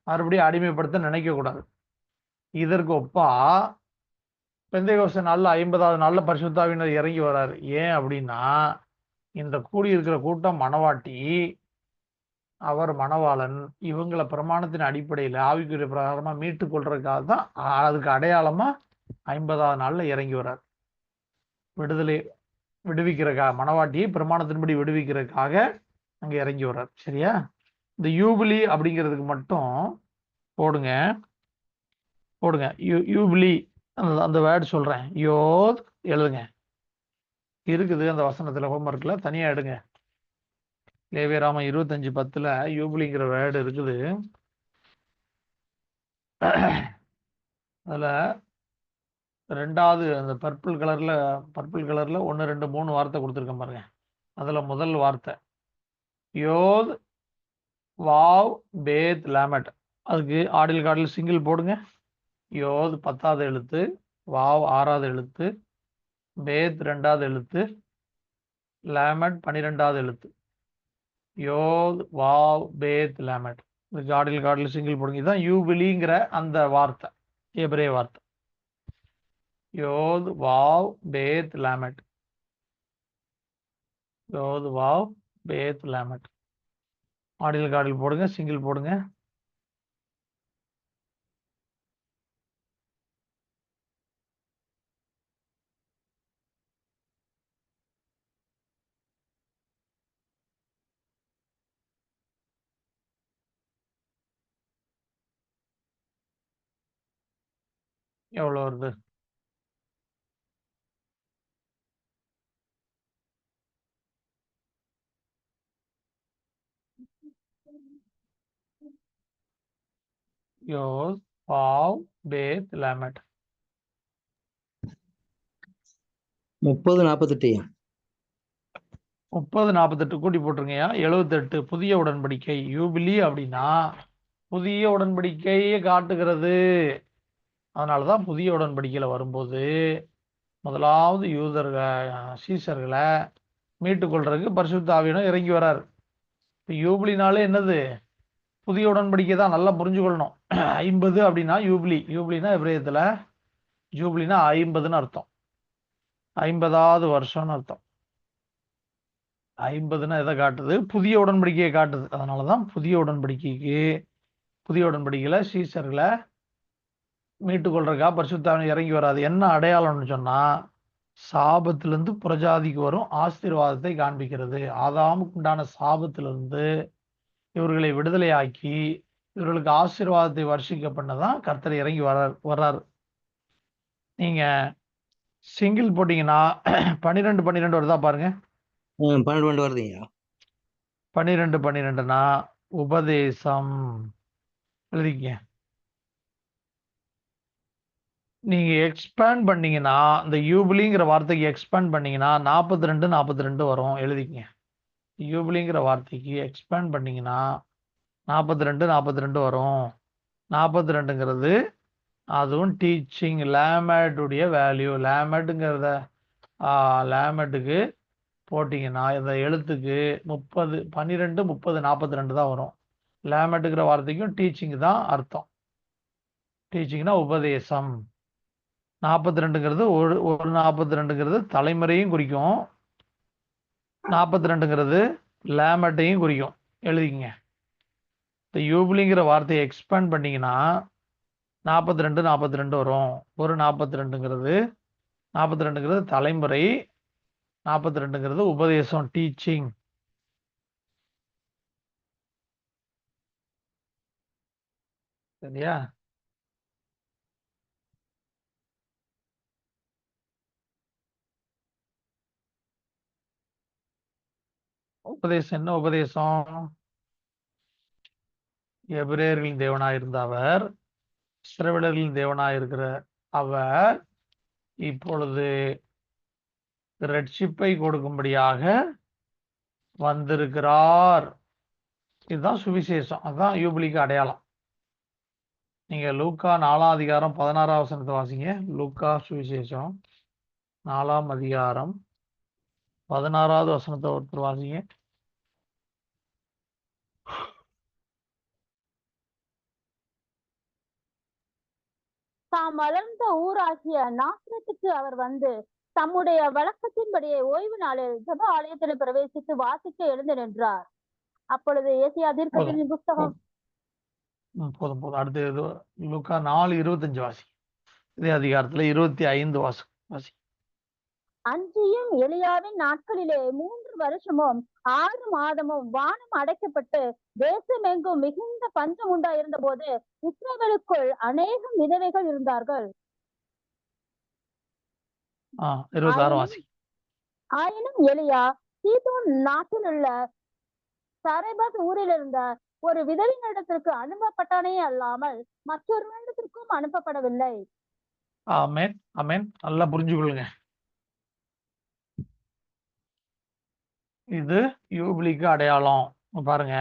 மறுபடியும் அடிமைப்படுத்த நினைக்கக்கூடாது. இதற்கு ஒப்பா பெந்தைகோஸ்து நாளில் 50ஆவது நாளில் பரிசுத்தாவினர் இறங்கி வராரு. ஏன் அப்படின்னா இந்த கூடியிருக்கிற கூட்டம் மணவாட்டி, அவர் மணவாளன், இவங்களை பிரமாணத்தின் அடிப்படையில் ஆவிக்குரிய பிரகாரமா மீட்டு கொள்றதுக்காக தான், அதுக்கு அடையாளமா 50ஆவது நாளில் இறங்கி வர்றார். விடுவிக்கிறதுக்காக, மணவாட்டியை பிரமாணத்தின்படி விடுவிக்கிறதுக்காக அங்க இறங்கி வர்றார். சரியா? இந்த யூபிலி அப்படிங்கிறதுக்கு மட்டும் போடுங்க யூபிலி அந்த வேர்டு சொல்றேன். யோத் எழுதுங்க. இருக்குது அந்த வசனத்துல, ஹோம்ஒர்க்ல தனியா எடுங்க. லேவியராம 25:10 யூபிலிங்கிற வேர்டு இருக்குது. அதுல ரெண்டாவது அந்த பர்பிள் கலர்ல 1 2 3 வார்த்தை கொடுத்துருக்கேன் பாருங்க. அதுல முதல் வார்த்தை யோத் வாவ் பேத் லேமட். அதுக்கு ஆடில் காடில் சிங்கிள் போடுங்க. யோத் 10வது எழுத்து, வாவ் 6வது எழுத்து, பேத் 2வது எழுத்து, லேமட் 12வது எழுத்து. யோத் வாவ் பேத் லேமட். இதுக்கு ஆடில் காடில் சிங்கிள் போடுங்க. இதுதான் யூபிலிங்கிற அந்த வார்த்தை, எபிரே வார்த்தை. யோத் வாவ் பேத் லேமட். யோத் வாவ் பேத் லேமட். ஆடில் காடில் போடுங்க, சிங்கிள் போடுங்க. எவ்வளோ வருது? யோஸ் பாவ் பேத் லேமட் 30 48 ஐயா. 30 48 கூட்டி போட்டுருங்கய்யா. 78 புதிய உடன்படிக்கை. யூபிலி அப்படின்னா புதிய உடன்படிக்கையை காட்டுகிறது. அதனாலதான் புதிய உடன்படிக்கையில வரும்போது முதலாவது சீசர்களை மீட்டுக் கொள்றதுக்கு பரிசுத்த ஆவியானவர் இறங்கி வராரு. இப்போ யூபிலினாலே என்னது? புதிய உடன்படிக்கை தான். நல்லா புரிஞ்சுக்கொள்ளணும். 50 அப்படின்னா யூபிலினா எபிரேயத்துல ஜூபிலினா 50ன்னு அர்த்தம். 50வது வருஷம்னு அர்த்தம். 50ன்னா எதை காட்டுது? புதிய உடன்படிக்கையை காட்டுது. அதனாலதான் புதிய உடன்படிக்கையில சீசர்களை மீட்டுக் கொள்றதுக்கா பரிசுத்த ஆவியானவர் இறங்கி வராது. என்ன அடையாளம்னு சொன்னா சாபத்திலிருந்து புறஜாதிக்கு வரும் ஆசீர்வாதத்தை காண்பிக்கிறது. ஆதாமுக்கு உண்டான சாபத்திலிருந்து இவர்களை விடுதலையாக்கி இவர்களுக்கு ஆசீர்வாதத்தை வர்ஷிக்க பண்ணதான் கர்த்தர் இறங்கி வர்றாரு. நீங்க சிங்கிள் போட்டீங்கன்னா 12 12 வருதா பாருங்க. 12 வருதுங்கய்யா. 12 12னா உபதேசம் எழுதிக்க. நீங்க எக்ஸ்பேண்ட் பண்ணீங்கன்னா இந்த யூபிலிங்கிற வார்த்தைக்கு எக்ஸ்பேண்ட் பண்ணீங்கன்னா 42 42 வரும். எழுதிக்கங்க. யூபிலிங்கிற வார்த்தைக்கு எக்ஸ்பேண்ட் பண்ணீங்கன்னா 42 42 வரும். 42ங்கிறது அதுவும் டீச்சிங் லேமேட்டுடைய வேல்யூ. லேமேட்டுக்கு போட்டிங்கன்னா இந்த எழுத்துக்கு 30 12 30 42 தான் வரும். லேமேட்டுங்கிற வார்த்தைக்கும் டீச்சிங் தான் அர்த்தம். டீச்சிங்னா உபதேசம். 42ங்கிறது ஒரு 42ங்கிறது தலைமுறையும் குறிக்கும். 42ங்கிறது லேமேட்டையும் குறிக்கும். எழுதிக்கங்க. இந்த யூபிலிங்கிற வார்த்தையை எக்ஸ்பேண்ட் பண்ணீங்கன்னா 42 42 வரும். ஒரு 42ங்கிறது தலைமுறை, 42ங்கிறது உபதேசம் டீச்சிங். சரியா? உபதேசம் என்ன உபதேசம்? எபிரேயர்களின் தேவனாயிருந்த அவர், இஸ்ரவேலர்களின் தேவனாயிருக்கிற அவர் இப்பொழுது ரட்சிப்பை கொடுக்கும்படியாக வந்திருக்கிறார். இதுதான் சுவிசேஷம். அதுதான் யூபிலிக்கு அடையாளம். நீங்க லூக்கா 4ஆம் அதிகாரம் 16ஆம் வசனத்தை வாசிங்க. லூக்கா சுவிசேஷம் 4ஆம் அதிகாரம் 16வது வசனத்தை ஒருத்தர் வாசிங்க. தாம் வளர்ந்த ஊராகிய நாசரேத்துக்கு அவர் வந்து தம்முடைய வழக்கத்தின்படியே ஓய்வு நாளில் ஜெப ஆலயத்தில் பிரவேசித்து வாசிக்க எழுந்து நின்றார். அப்பொழுது ஏசியா தீர்க்கதரிசியின் புஸ்தகம் போதும். அடுத்து லூக்கா 4:25 வாசி. இதே அதிகாரத்துல 25 வாசி. அன்றியும் எலியாவின் நாட்களிலே 3 வருஷமும் 6 மாதமும் வானம் அடைக்கப்பட்டு தேசமெங்கும் மிகுந்த பஞ்சம் உண்டாயிருந்த போது இஸ்ரவேலுக்குள் அநேகம் விதவைகள் இருந்தார்கள். 26 வாசி. ஆயினும் எலியா சீதோன் நாட்டில் உள்ள சரேபாத் ஊரில் இருந்த ஒரு விதவினிடத்திற்கு அனுப்பப்பட்டானே அல்லாமல் மற்றொருவரிடத்திற்கும் அனுப்பப்படவில்லை. ஆமென் ஆமென். நல்லா புரிஞ்சுக்கொள்ளுங்க. இது யூபிலிக்கு அடையாளம். பாருங்க,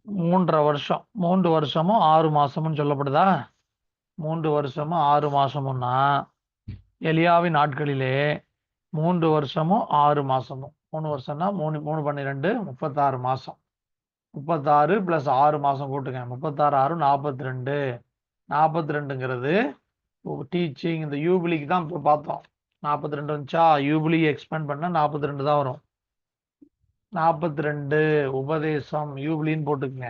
3 வருஷம் 3 வருஷமும் 6 மாசமும் சொல்லப்படுதா? 3 வருஷமும் 6 மாசமும்னா எலியாவின் நாட்களிலே 3 வருஷமும் 6 மாசமும். 3 வருஷம்னா 3 12 36 மாசம். 36 + 6 மாசம் கூட்டுங்க. 36 6 42. 42ங்கிறது டீச்சிங். இந்த யூபிலிக்கு தான் இப்போ பார்த்தோம். 42 வந்துச்சா? யூபிலி எக்ஸ்பேண்ட் பண்ணா 42 தான் வரும். 42 உபதேசம் யூபிலின்னு போட்டுக்குங்க.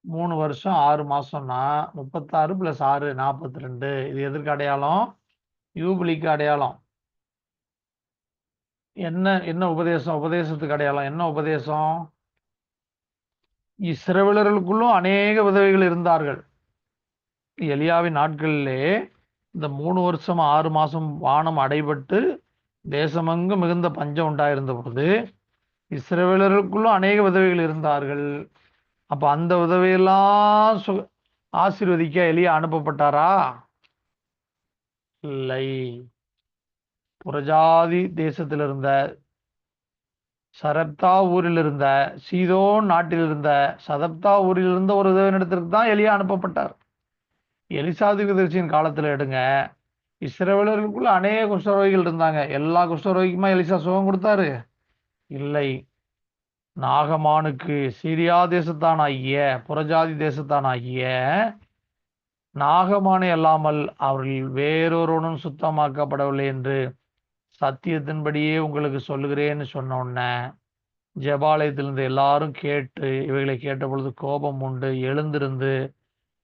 மூணு வருஷம் 6 மாசம்னா 36 + 6 42. இது எதற்கு அடையாளம்? யூபிலிக்கு அடையாளம். என்ன உபதேசம்? உபதேசத்துக்கு அடையாளம் என்ன உபதேசம்? இஸ்ரவேலர்களுக்குள்ளும் அநேக விதவைகள் இருந்தார்கள். எலியாவின் நாட்களிலே இந்த 3 வருஷம் 6 மாசம் வானம் அடைபட்டு தேசமெங்கும் மிகுந்த பஞ்சம் உண்டாயிருந்த பொழுது இஸ்ரவேலருக்குள்ளும் அநேக விதவைகள் இருந்தார்கள். அப்ப அந்த விதவையெல்லாம் ஆசீர்வதிக்க எலியா அனுப்பப்பட்டாரா? இல்லை. புறஜாதி தேசத்தில் இருந்த சரப்தா ஊரில் இருந்த சீதோன் நாட்டில் இருந்த சதப்தா ஊரில் இருந்த ஒரு விதவையிடத்திற்கு தான் எலியா அனுப்பப்பட்டார். எலிசா தீர்க்கதரிசியின் காலத்துல எடுங்க, இஸ்ரவேலருக்குள்ள அநேக குஷ்டரோகிகள் இருந்தாங்க. எல்லா குஷ்டரோகிக்குமா எலிசா சுகம் கொடுத்தாரு? இல்லை. நாகமானுக்கு சீரியா தேசத்தான் ஆகிய புறஜாதி தேசத்தான் ஆகிய நாகமானை அல்லாமல் அவர்கள் வேறொருவனும் சுத்தமாக்கப்படவில்லை என்று சத்தியத்தின்படியே உங்களுக்கு சொல்லுகிறேன்னு சொன்ன உடனே ஜெபாலயத்திலிருந்து எல்லாரும் கேட்டு இவைகளை கேட்ட பொழுது கோபம் உண்டு எழுந்திருந்து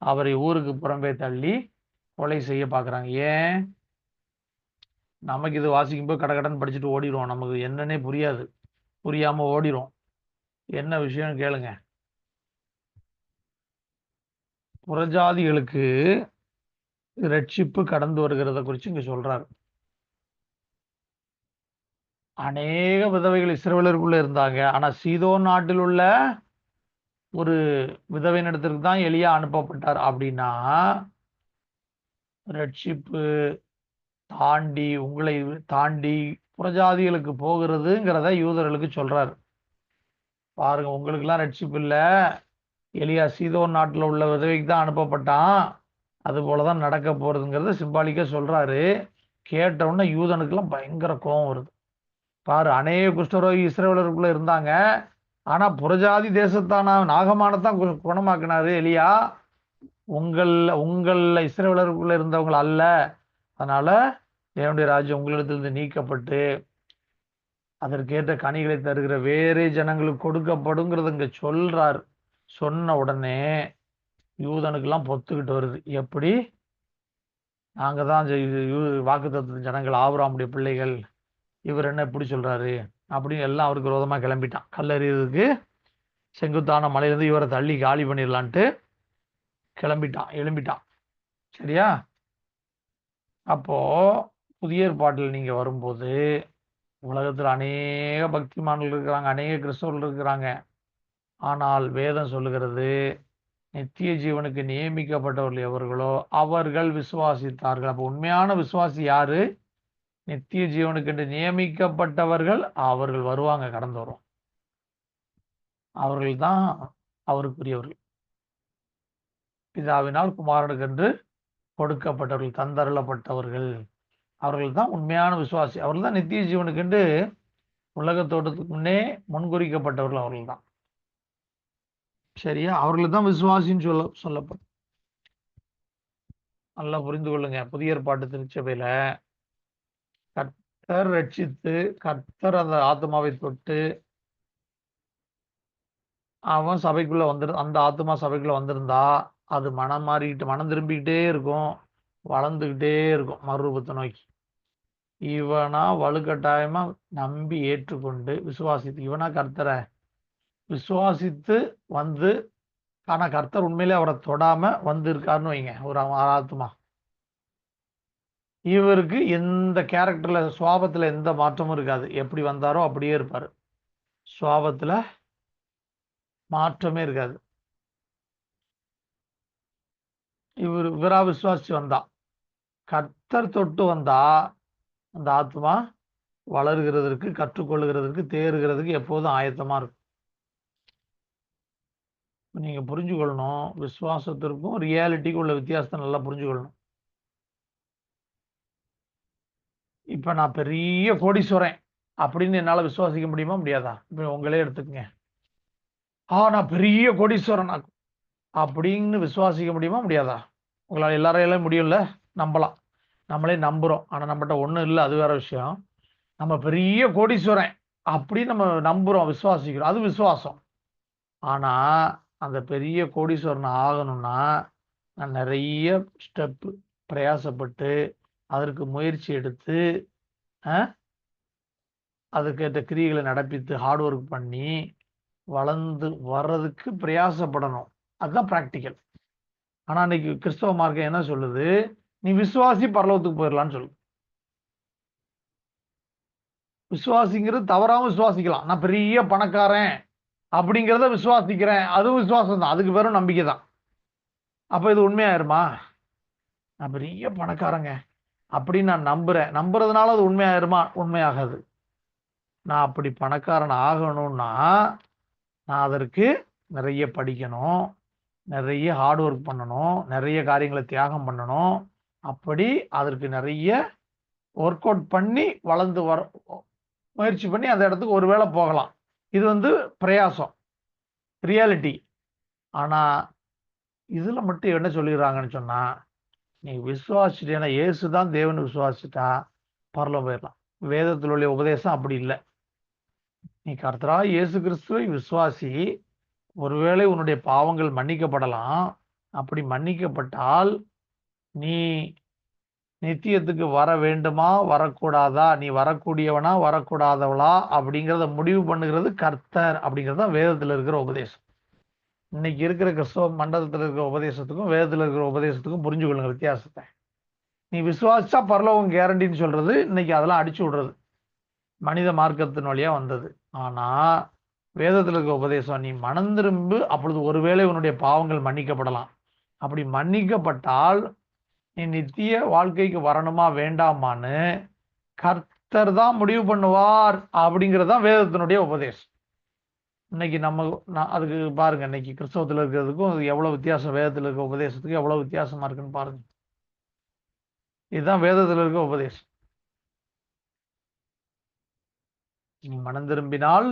அவரை ஊருக்கு புறம்பே தள்ளி கொலை செய்ய பார்க்குறாங்க. ஏன்? நமக்கு இது வாசிக்கும்போது கடகடன் படிச்சுட்டு ஓடிடுவோம். நமக்கு என்னன்னே புரியாது, புரியாம ஓடிடும். என்ன விஷயம்னு கேளுங்க. புறஜாதிகளுக்கு ரட்சிப்பு கடந்து வருகிறத குறித்து இங்க சொல்றாரு. அநேக விதவைகள் இஸ்ரவேலருக்குள்ள இருந்தாங்க. ஆனா சீதோன் நாட்டில் உள்ள ஒரு விதவையினிடத்திற்கு தான் எலியா அனுப்பப்பட்டார். அப்படின்னா ரட்சிப்பு தாண்டி உங்களை தாண்டி புறஜாதிகளுக்கு போகிறதுங்கிறத யூதர்களுக்கு சொல்றாரு. பாருங்க, உங்களுக்கெல்லாம் ரட்சிப்பு இல்லை, எலியா சீதோன் நாட்டில் உள்ள விதவைக்கு தான் அனுப்பப்பட்டான், அது போலதான் நடக்க போறதுங்கிறத சிம்பாலிக்கா சொல்றாரு. கேட்ட உடனே யூதனுக்கெல்லாம் பயங்கர கோபம் வருது. பாரு, அநேக குஷ்டரோகி இஸ்ரவேலருக்குள்ள இருந்தாங்க, ஆனா புறஜாதி தேசத்தான நாகமானத்தான் குணமாக்கினாரு எலியா, உங்கள் இஸ்ரவேலருக்குள்ள இருந்தவங்க அல்ல. அதனால தேவனுடைய ராஜ்யம் உங்களிடத்திலிருந்து நீக்கப்பட்டு அதற்கேற்ற கனிகளை தருகிற வேறே ஜனங்களுக்கு கொடுக்கப்படுங்கிறது இங்க சொல்றார். சொன்ன உடனே யூதனுக்கெல்லாம் பொத்துக்கிட்டு வருது. எப்படி? நாங்க தான் வாக்குத்தத்தத்தின் ஜனங்கள், ஆபிரகாமுடைய பிள்ளைகள், இவர் என்ன இப்படி சொல்றாரு அப்படின்னு எல்லாம் அவருக்கு விரோதமா கிளம்பிட்டான். கல்லறியதுக்கு செங்குத்தான மலையிலிருந்து இவரை தள்ளி காலி பண்ணிடலான்ட்டு எழும்பிட்டான். சரியா? அப்போ புதிய ஏற்பாட்டில் நீங்க வரும்போது உலகத்தில் அநேக பக்திமான்கள் இருக்கிறாங்க, அநேக கிறிஸ்தவர்கள் இருக்கிறாங்க. ஆனால் வேதம் சொல்லுகிறது, நித்திய ஜீவனுக்கு நியமிக்கப்பட்டவர்கள் எவர்களோ அவர்கள் விசுவாசித்தார்கள். அப்போ உண்மையான விசுவாசி யாரு? நித்திய ஜீவனுக்கு என்று நியமிக்கப்பட்டவர்கள். அவர்கள் வருவாங்க, கடந்து வரும். அவர்கள் தான் அவருக்குரியவர்கள். பிதாவினால் குமாரனுக்கு என்று கொடுக்கப்பட்டவர்கள், தந்தருளப்பட்டவர்கள். அவர்கள் தான் உண்மையான விசுவாசி. அவர்கள் தான் நித்திய ஜீவனுக்கு என்று உலக தோட்டத்துக்கு முன்னே முன்குறிக்கப்பட்டவர்கள். அவர்கள் தான். சரியா? அவர்கள் தான் விசுவாசின்னு சொல்லப்படும். நல்லா புரிந்து கொள்ளுங்க. புதிய ஏற்பாட்டு திருச்சபையில கர்த்தர் ரட்சித்து, கர்த்தர் அந்த ஆத்மாவை தொட்டு அவன் சபைக்குள்ள அந்த ஆத்மா சபைக்குள்ள வந்திருந்தா அது மனம் திரும்பிக்கிட்டே இருக்கும், வளர்ந்துகிட்டே இருக்கும் மறுரூபத்தை நோக்கி. இவனா வலுக்கட்டாயமா நம்பி ஏற்றுக்கொண்டு விசுவாசித்து, இவனா கர்த்தரை விசுவாசித்து வந்து, ஆனா கர்த்தர் உண்மையிலே அவரை தொடாம வந்து இருக்காருன்னு வைங்க, ஒரு ஆத்மா, இவருக்கு எந்த கேரக்டர்ல சுவாபத்துல எந்த மாற்றமும் இருக்காது. எப்படி வந்தாரோ அப்படியே இருப்பாரு. சுவாபத்துல மாற்றமே இருக்காது. இவரா விசுவாசிச்சு வந்தா, கர்த்தர் தொட்டு வந்தா அந்த ஆத்மா வளர்கிறதற்கு, கற்றுக்கொள்ளுகிறதற்கு, தேறுகிறதுக்கு எப்போதும் ஆயத்தமா இருக்கும். நீங்க புரிஞ்சுக்கொள்ளணும், விசுவாசத்திற்கும் ரியாலிட்டிக்கும் உள்ள வித்தியாசத்தை நல்லா புரிஞ்சுக்கொள்ளணும். இப்ப நான் பெரிய கோடீஸ்வரன் அப்படின்னு என்னால விசுவாசிக்க முடியுமா? முடியாதா? இப்ப உங்களே எடுத்துக்கங்க. நான் பெரிய கோடீஸ்வரன் அப்படின்னு விசுவாசிக்க முடியுமா? முடியாதா? உங்களால் எல்லாரையும் முடியும்ல, நம்பலாம், நம்மளே நம்புறோம். ஆனா நம்மகிட்ட ஒண்ணும் இல்லை, அது வேற விஷயம். நம்ம பெரிய கோடீஸ்வரன் அப்படின்னு நம்ம நம்புறோம், விசுவாசிக்கிறோம், அது விசுவாசம். ஆனா அந்த பெரிய கோடீஸ்வரன் ஆகணும்னா நான் நிறைய ஸ்டெப் பிரயாசப்பட்டு அதற்கு முயற்சி எடுத்து அதுக்கேற்ற கிரியைகளை நடப்பித்து ஹார்ட் ஒர்க் பண்ணி வளர்ந்து வர்றதுக்கு பிரயாசப்படணும். அதுதான் பிராக்டிக்கல். ஆனா இன்னைக்கு கிறிஸ்தவ மார்க்கம் என்ன சொல்லுது? நீ விசுவாசி பரலோகத்துக்கு போயிடலான்னு சொல்லு. விசுவாசிங்கிறது தவறாம விசுவாசிக்கலாம். நான் பெரிய பணக்காரன் அப்படிங்கிறத விசுவாசிக்கிறேன், அதுவும் விசுவாசம் தான், அதுக்கு பேரும் நம்பிக்கை தான். அப்ப இது உண்மையாயிருமா? நான் பெரிய பணக்காரங்க அப்படின்னு நான் நம்புறேன், நம்புறதுனால அது உண்மையாயிருமா? உண்மையாகாது. நான் அப்படி பணக்காரன் ஆகணும்னா நான் அதற்கு நிறைய படிக்கணும், நிறைய ஹார்ட் ஒர்க் பண்ணணும், நிறைய காரியங்களை தியாகம் பண்ணணும். அப்படி அதற்கு நிறைய ஒர்க் அவுட் பண்ணி வளர்ந்து வர முயற்சி பண்ணி அந்த இடத்துக்கு ஒருவேளை போகலாம். இது பிரயாசம், ரியாலிட்டி. ஆனா இதுல மட்டும் என்ன சொல்லிடுறாங்கன்னு சொன்னா, நீ விசுவாசிட்டேன்னா இயேசு தான் தேவன் விசுவாசிட்டா பரலோகம் போயிடலாம். வேதத்தில் உள்ள உபதேசம் அப்படி இல்லை. நீ கர்த்தராகிய இயேசு கிறிஸ்துவை விசுவாசி, ஒருவேளை உன்னுடைய பாவங்கள் மன்னிக்கப்படலாம். அப்படி மன்னிக்கப்பட்டால் நீ நித்தியத்துக்கு வர வேண்டுமா வரக்கூடாதா, நீ வரக்கூடியவனா வரக்கூடாதவளா அப்படிங்கிறத முடிவு பண்ணுகிறது கர்த்தர். அப்படிங்கிறது தான் வேதத்தில் இருக்கிற உபதேசம். இன்னைக்கு இருக்கிற கிறிஸ்தவ மண்டலத்தில் இருக்கிற உபதேசத்துக்கும் வேதத்தில் இருக்கிற உபதேசத்துக்கும் புரிஞ்சு கொள்ளுங்க வித்தியாசத்தை. நீ விசுவாசிச்சா பரலோகம் கேரண்டின்னு சொல்றது இன்னைக்கு அதெல்லாம் அடிச்சு விடுறது மனித மார்க்கத்தின் வழியா வந்தது. ஆனா வேதத்தில் இருக்கிற உபதேசம், நீ மனம் திரும்பு, அப்பொழுது ஒருவேளை உன்னுடைய பாவங்கள் மன்னிக்கப்படலாம். அப்படி மன்னிக்கப்பட்டால் நீ நித்திய வாழ்க்கைக்கு வரணுமா வேண்டாமான்னு கர்த்தர் தான் முடிவு பண்ணுவார். அப்படிங்கிறதுதான் வேதத்தினுடைய உபதேசம். இன்னைக்கு அதுக்கு பாருங்க, இன்னைக்கு கிறிஸ்தவத்தில் இருக்கிறதுக்கும் எவ்வளவு வித்தியாசம், வேதத்தில் இருக்க உபதேசத்துக்கு எவ்வளவு வித்தியாசமா இருக்குன்னு பாருங்க. இதுதான் வேதத்தில் இருக்க உபதேசம். நீ மனம் திரும்பினால்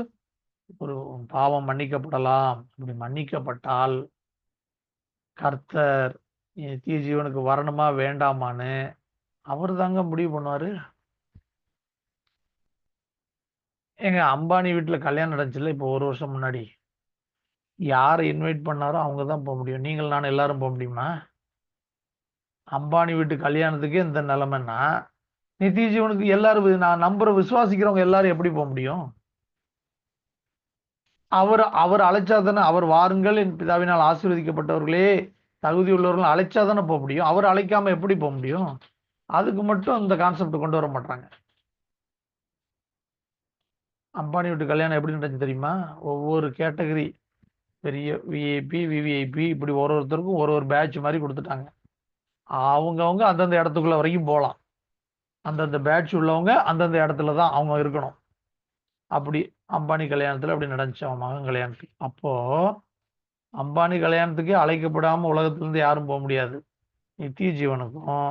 ஒரு பாவம் மன்னிக்கப்படலாம். அப்படி மன்னிக்கப்பட்டால் கர்த்தர் நித்திய ஜீவனுக்கு வரணுமா வேண்டாமான்னு அவர் தாங்க முடிவு பண்ணுவாரு. எங்க அம்பானி வீட்டுல கல்யாணம் நடந்துச்சுல இப்போ 1 வருஷம் முன்னாடி, யாரை இன்வைட் பண்ணாரோ அவங்க தான் போக முடியும். நீங்கள் நான் எல்லாரும் போக முடியுமா? அம்பானி வீட்டு கல்யாணத்துக்கே இந்த நிலைமைன்னா நித்திய ஜீவனுக்கு எல்லாரும் நான் நம்புற விசுவாசிக்கிறவங்க எல்லாரும் எப்படி போக முடியும்? அவர் அழைச்சாதானே, அவர் வாருங்கள் என் பிதாவினால் ஆசீர்வதிக்கப்பட்டவர்களே தகுதி உள்ளவர்கள் அழைச்சாதானே போக முடியும். அவர் அழைக்காம எப்படி போக முடியும்? அதுக்கு மட்டும் இந்த கான்செப்ட் கொண்டு வர மாட்டாங்க. அம்பானி வீட்டு கல்யாணம் எப்படி நடந்துச்சு தெரியுமா? ஒவ்வொரு கேட்டகரி, பெரிய விஐபி விவிஐபி இப்படி ஒருத்தருக்கும் ஒரு பேட்ச் மாதிரி கொடுத்துட்டாங்க. அவங்கவுங்க அந்தந்த இடத்துக்குள்ள வரைக்கும் போகலாம். அந்தந்த பேட்ச் உள்ளவங்க அந்தந்த இடத்துல தான் அவங்க இருக்கணும். அப்படி அம்பானி கல்யாணத்துல அப்படி நடந்துச்சு, அவன் மகன் கல்யாணத்துக்கு. அப்போ அம்பானி கல்யாணத்துக்கே அழைக்கப்படாம உலகத்துல இருந்து யாரும் போக முடியாது. நித்திய ஜீவனுக்கும்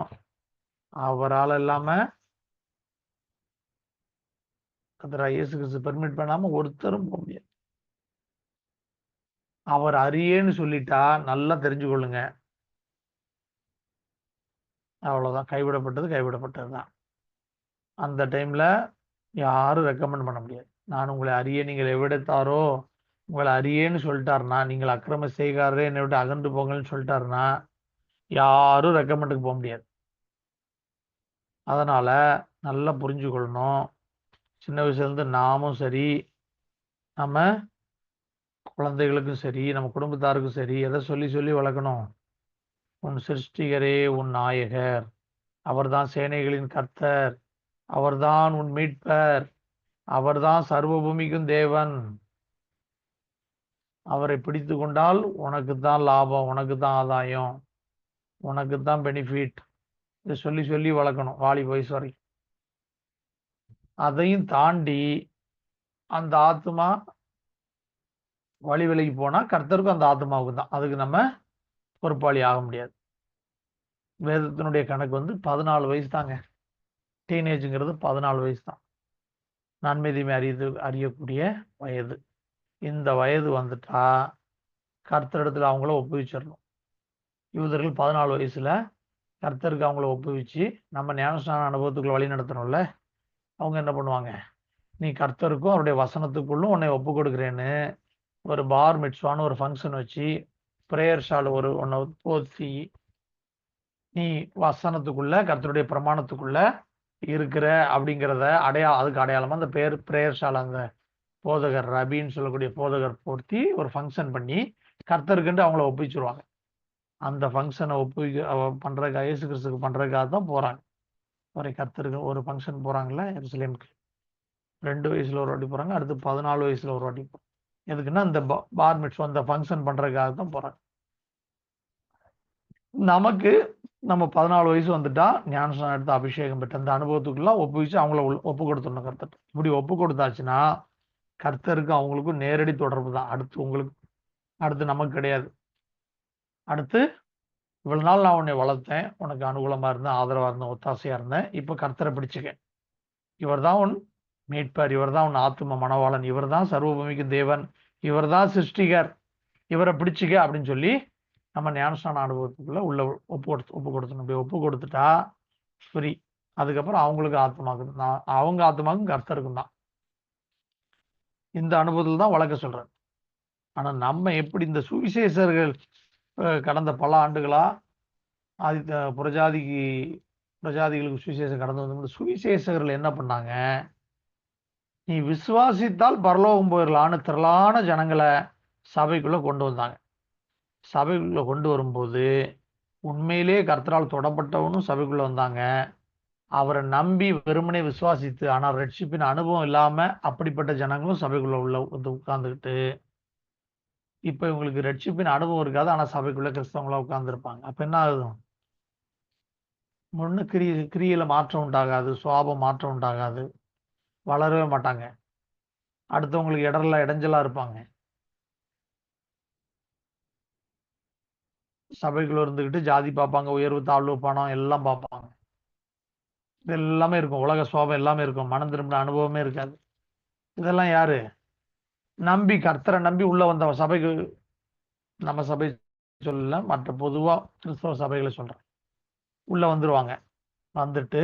அவரால் இல்லாம கர்த்தராகிய இயேசு கிறிஸ்து பெர்மிட் பண்ணாம ஒருத்தரும் போக முடியாது. அவர் அறியேன்னு சொல்லிட்டா நல்லா தெரிஞ்சு கொள்ளுங்க, அவ்வளவுதான். கைவிடப்பட்டது தான். அந்த டைம்ல யாரும் ரெக்கமெண்ட் பண்ண முடியாது. நான் உங்களை அறிய நீங்கள் எவ்விடத்தாரோ, உங்களை அறியேன்னு சொல்லிட்டாருன்னா, நீங்கள் அக்கிரம செய்காரே என்னை விட்டு அகன்று போங்கன்னு சொல்லிட்டாருன்னா யாரும் ரெக்கமெண்டுக்கு போக முடியாது. அதனால நல்லா புரிஞ்சு கொள்ளணும். சின்ன வயசுலேருந்து நாமும் சரி, நம்ம குழந்தைகளுக்கும் சரி, நம்ம குடும்பத்தாருக்கும் சரி, எதை சொல்லி சொல்லி வளர்க்கணும்? உன் சிருஷ்டிகரே உன் நாயகர், அவர்தான் சேனைகளின் கர்த்தர், அவர்தான் உன் மீட்பர், அவர்தான் சர்வ பூமிக்கும் தேவன். அவரை பிடித்து கொண்டால் உனக்கு தான் லாபம், உனக்கு தான் ஆதாயம், உனக்கு தான் பெனிஃபிட். இதை சொல்லி சொல்லி வளர்க்கணும் வாலி வயசு வரைக்கும். அதையும் தாண்டி அந்த ஆத்மா வழி விலகி போனா கர்த்தருக்கும் அந்த ஆத்மாவுக்கு தான். அதுக்கு நம்ம பொறுப்பாளி ஆக முடியாது. வேதத்தினுடைய கணக்கு 14 வயசு தாங்க. டீனேஜுங்கிறது 14 வயசு தான். நன்மை தீமை அறியக்கூடிய வயது. இந்த வயது வந்துட்டா கர்த்தரிடத்துல அவங்கள ஒப்புவிச்சிடணும். யூதர்கள் 14 வயசுல கர்த்தருக்கு அவங்கள ஒப்புவிச்சு நம்ம ஞானஸ்நான அனுபவத்துக்குள்ள வழி நடத்தணும்ல. அவங்க என்ன பண்ணுவாங்க? நீ கர்த்தருக்கும் அவருடைய வசனத்துக்குள்ளும் உன்னை ஒப்பு கொடுக்குறேன்னு ஒரு பார் மிட்ஸ்வான்னு ஒரு ஃபங்க்ஷன் வச்சு பிரேயர் ஷால் ஒன்றை போத்தி, நீ வசனத்துக்குள்ள கர்த்தருடைய பிரமாணத்துக்குள்ள இருக்கிற அப்படிங்கிறத அதுக்கு அடையாளமா அந்த பிரேயர் ஷால், அந்த போதகர் ரபின்னு சொல்லக்கூடிய போதகர் போர்த்தி ஒரு ஃபங்க்ஷன் பண்ணி கர்த்தருக்குன்ட்டு அவங்கள ஒப்பிச்சிருவாங்க. அந்த ஃபங்க்ஷனை பண்றதுக்காக இயேசு கிறிஸ்துக்கு பண்றதுக்காக தான் போறாங்க. ஒரு கர்த்தருக்கு ஒரு ஃபங்க்ஷன் போறாங்கல்ல எருசலேமுக்கு. 2 வயசுல ஒரு வாட்டி போறாங்க. அடுத்து 14 வயசுல ஒரு வாட்டி போறாங்க. எதுக்குன்னா இந்த பார் மிட்ஸ்வா அந்த ஃபங்க்ஷன் பண்றதுக்காக தான் போறாங்க. நமக்கு நம்ம 14 வயசு வந்துட்டா ஞானஸ்நானம் எடுத்து அபிஷேகம் பெற்ற அந்த அனுபவத்துக்குள்ள ஒப்புவிச்சு அவங்கள ஒப்பு கொடுத்துடணும் கர்த்தர். இப்படி ஒப்பு கொடுத்தாச்சுன்னா கர்த்தருக்கு அவங்களுக்கும் நேரடி தொடர்பு தான். அடுத்து நமக்கு கிடையாது. அடுத்து இவ்வளவு நாள் நான் உன்னை வளர்த்தேன், உனக்கு அனுகூலமா இருந்தேன், ஆதரவா இருந்தேன், ஒத்தாசையா இருந்தேன். இப்ப கர்த்தரை பிடிச்சுக்க. இவர் தான் உன் மீட்பர், இவர் தான் உன் ஆத்தும மணவாளன், இவர் தான் சர்வபூமிக்கு தேவன், இவர் தான் சிருஷ்டிகர், இவரை பிடிச்சிக்க அப்படின்னு சொல்லி நம்ம ஞானஸ்நான அனுபவத்துக்குள்ள உள்ள ஒப்பு கொடுத்தணும். அப்படி ஒப்பு கொடுத்துட்டா ஃப்ரீ. அதுக்கப்புறம் அவங்களுக்கு ஆத்மாக்கு அவங்க ஆத்மாக்கும் கர்த்தருக்கும் தான் இந்த அனுபவத்தில் தான் வளர்க்க சொல்றாரு. ஆனா நம்ம எப்படி இந்த சுவிசேஷர்கள் கடந்த பல ஆண்டுகளா புரஜாதிகளுக்கு சுவிசேஷம் கடந்து வந்து சுவிசேஷகர்கள் என்ன பண்ணாங்க? நீ விசுவாசித்தால் பரலோகம் போயிடலான்னு திரளான ஜனங்களை சபைக்குள்ள கொண்டு வந்தாங்க. சபைக்குள்ள கொண்டு வரும்போது உண்மையிலே கர்த்தரால் தொடப்பட்டவனும் சபைக்குள்ள வந்தாங்க. அவரை நம்பி வெறுமனே விசுவாசித்து ஆனால் ரட்சிப்பின் அனுபவம் இல்லாம அப்படிப்பட்ட ஜனங்களும் சபைக்குள்ள உட்கார்ந்துக்கிட்டு இப்ப இவங்களுக்கு ரட்சிப்பின் அனுபவம் இருக்காது, ஆனா சபைக்குள்ள கிறிஸ்தவங்களா உட்கார்ந்துருப்பாங்க. அப்ப என்ன ஆகுது? முன்னு கிரியில மாற்றம் உண்டாகாது, சுவாபம் மாற்றம் உண்டாகாது, வளரவே மாட்டாங்க. அடுத்தவங்களுக்கு இடைஞ்சலா இருப்பாங்க. சபைக்குள்ள இருந்துகிட்டு ஜாதி பார்ப்பாங்க, உயர்வு தாழ்வு பணம் எல்லாம் பார்ப்பாங்க. இது எல்லாமே இருக்கும், உலக சுவாபம் எல்லாமே இருக்கும், மனம் திரும்பின அனுபவமே இருக்காது. இதெல்லாம் யாரு? நம்பி கர்த்தரை நம்பி உள்ள வந்த சபைக்கு, நம்ம சபை சொல்லல, மற்ற பொதுவா கிறிஸ்தவ சபைகளை சொல்றேன், உள்ள வந்துருவாங்க. வந்துட்டு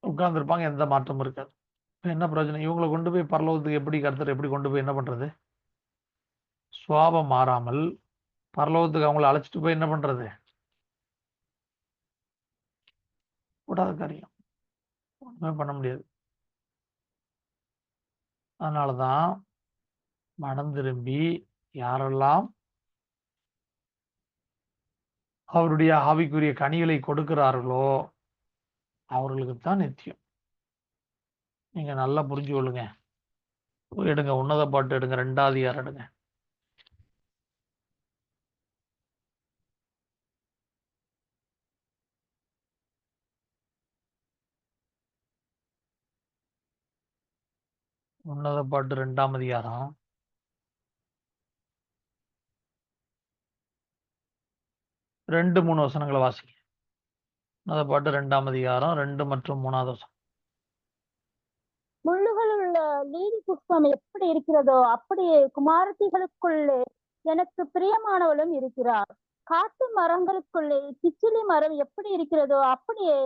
உட்கார்ந்துருப்பாங்க, எந்த மாற்றமும் இருக்காது. என்ன பிரயோஜனம்? இவங்களை கொண்டு போய் பரலோகத்துக்கு எப்படி கர்த்தர் எப்படி கொண்டு போய் என்ன பண்றது? சுவாபம் மாறாமல் பரலோகத்துக்கு அவங்களை அழைச்சிட்டு போய் என்ன பண்றது? கூடாத காரியம், ஒண்ணுமே பண்ண முடியாது. அதனாலதான் மனம் திரும்பி யாரெல்லாம் அவருடைய ஆவிக்குரிய கனிகளை கொடுக்கிறார்களோ அவர்களுக்கு தான் நித்தியம். நீங்க நல்லா புரிஞ்சு கொள்ளுங்க. எடுங்க, உன்னத பாட்டு எடுங்க, 2வது அதிகாரம் எடுங்க. உன்னத பாட்டு 2ஆம் அதிகாரம் 2-3 வசனங்களை வாசிங்க. உன்னத பாட்டு 2ஆம் அதிகாரம் 2 மற்றும் 3வது வசனம். முள்ளுகள் உள்ள லீலி புஷ்பம் எப்படி இருக்கிறதோ அப்படியே குமாரத்திகளுக்குள்ளே எனக்கு பிரியமானவளும் இருக்கிறார். காட்டு மரங்களுக்குள்ளே கிச்சிலி மரம் எப்படி இருக்கிறதோ அப்படியே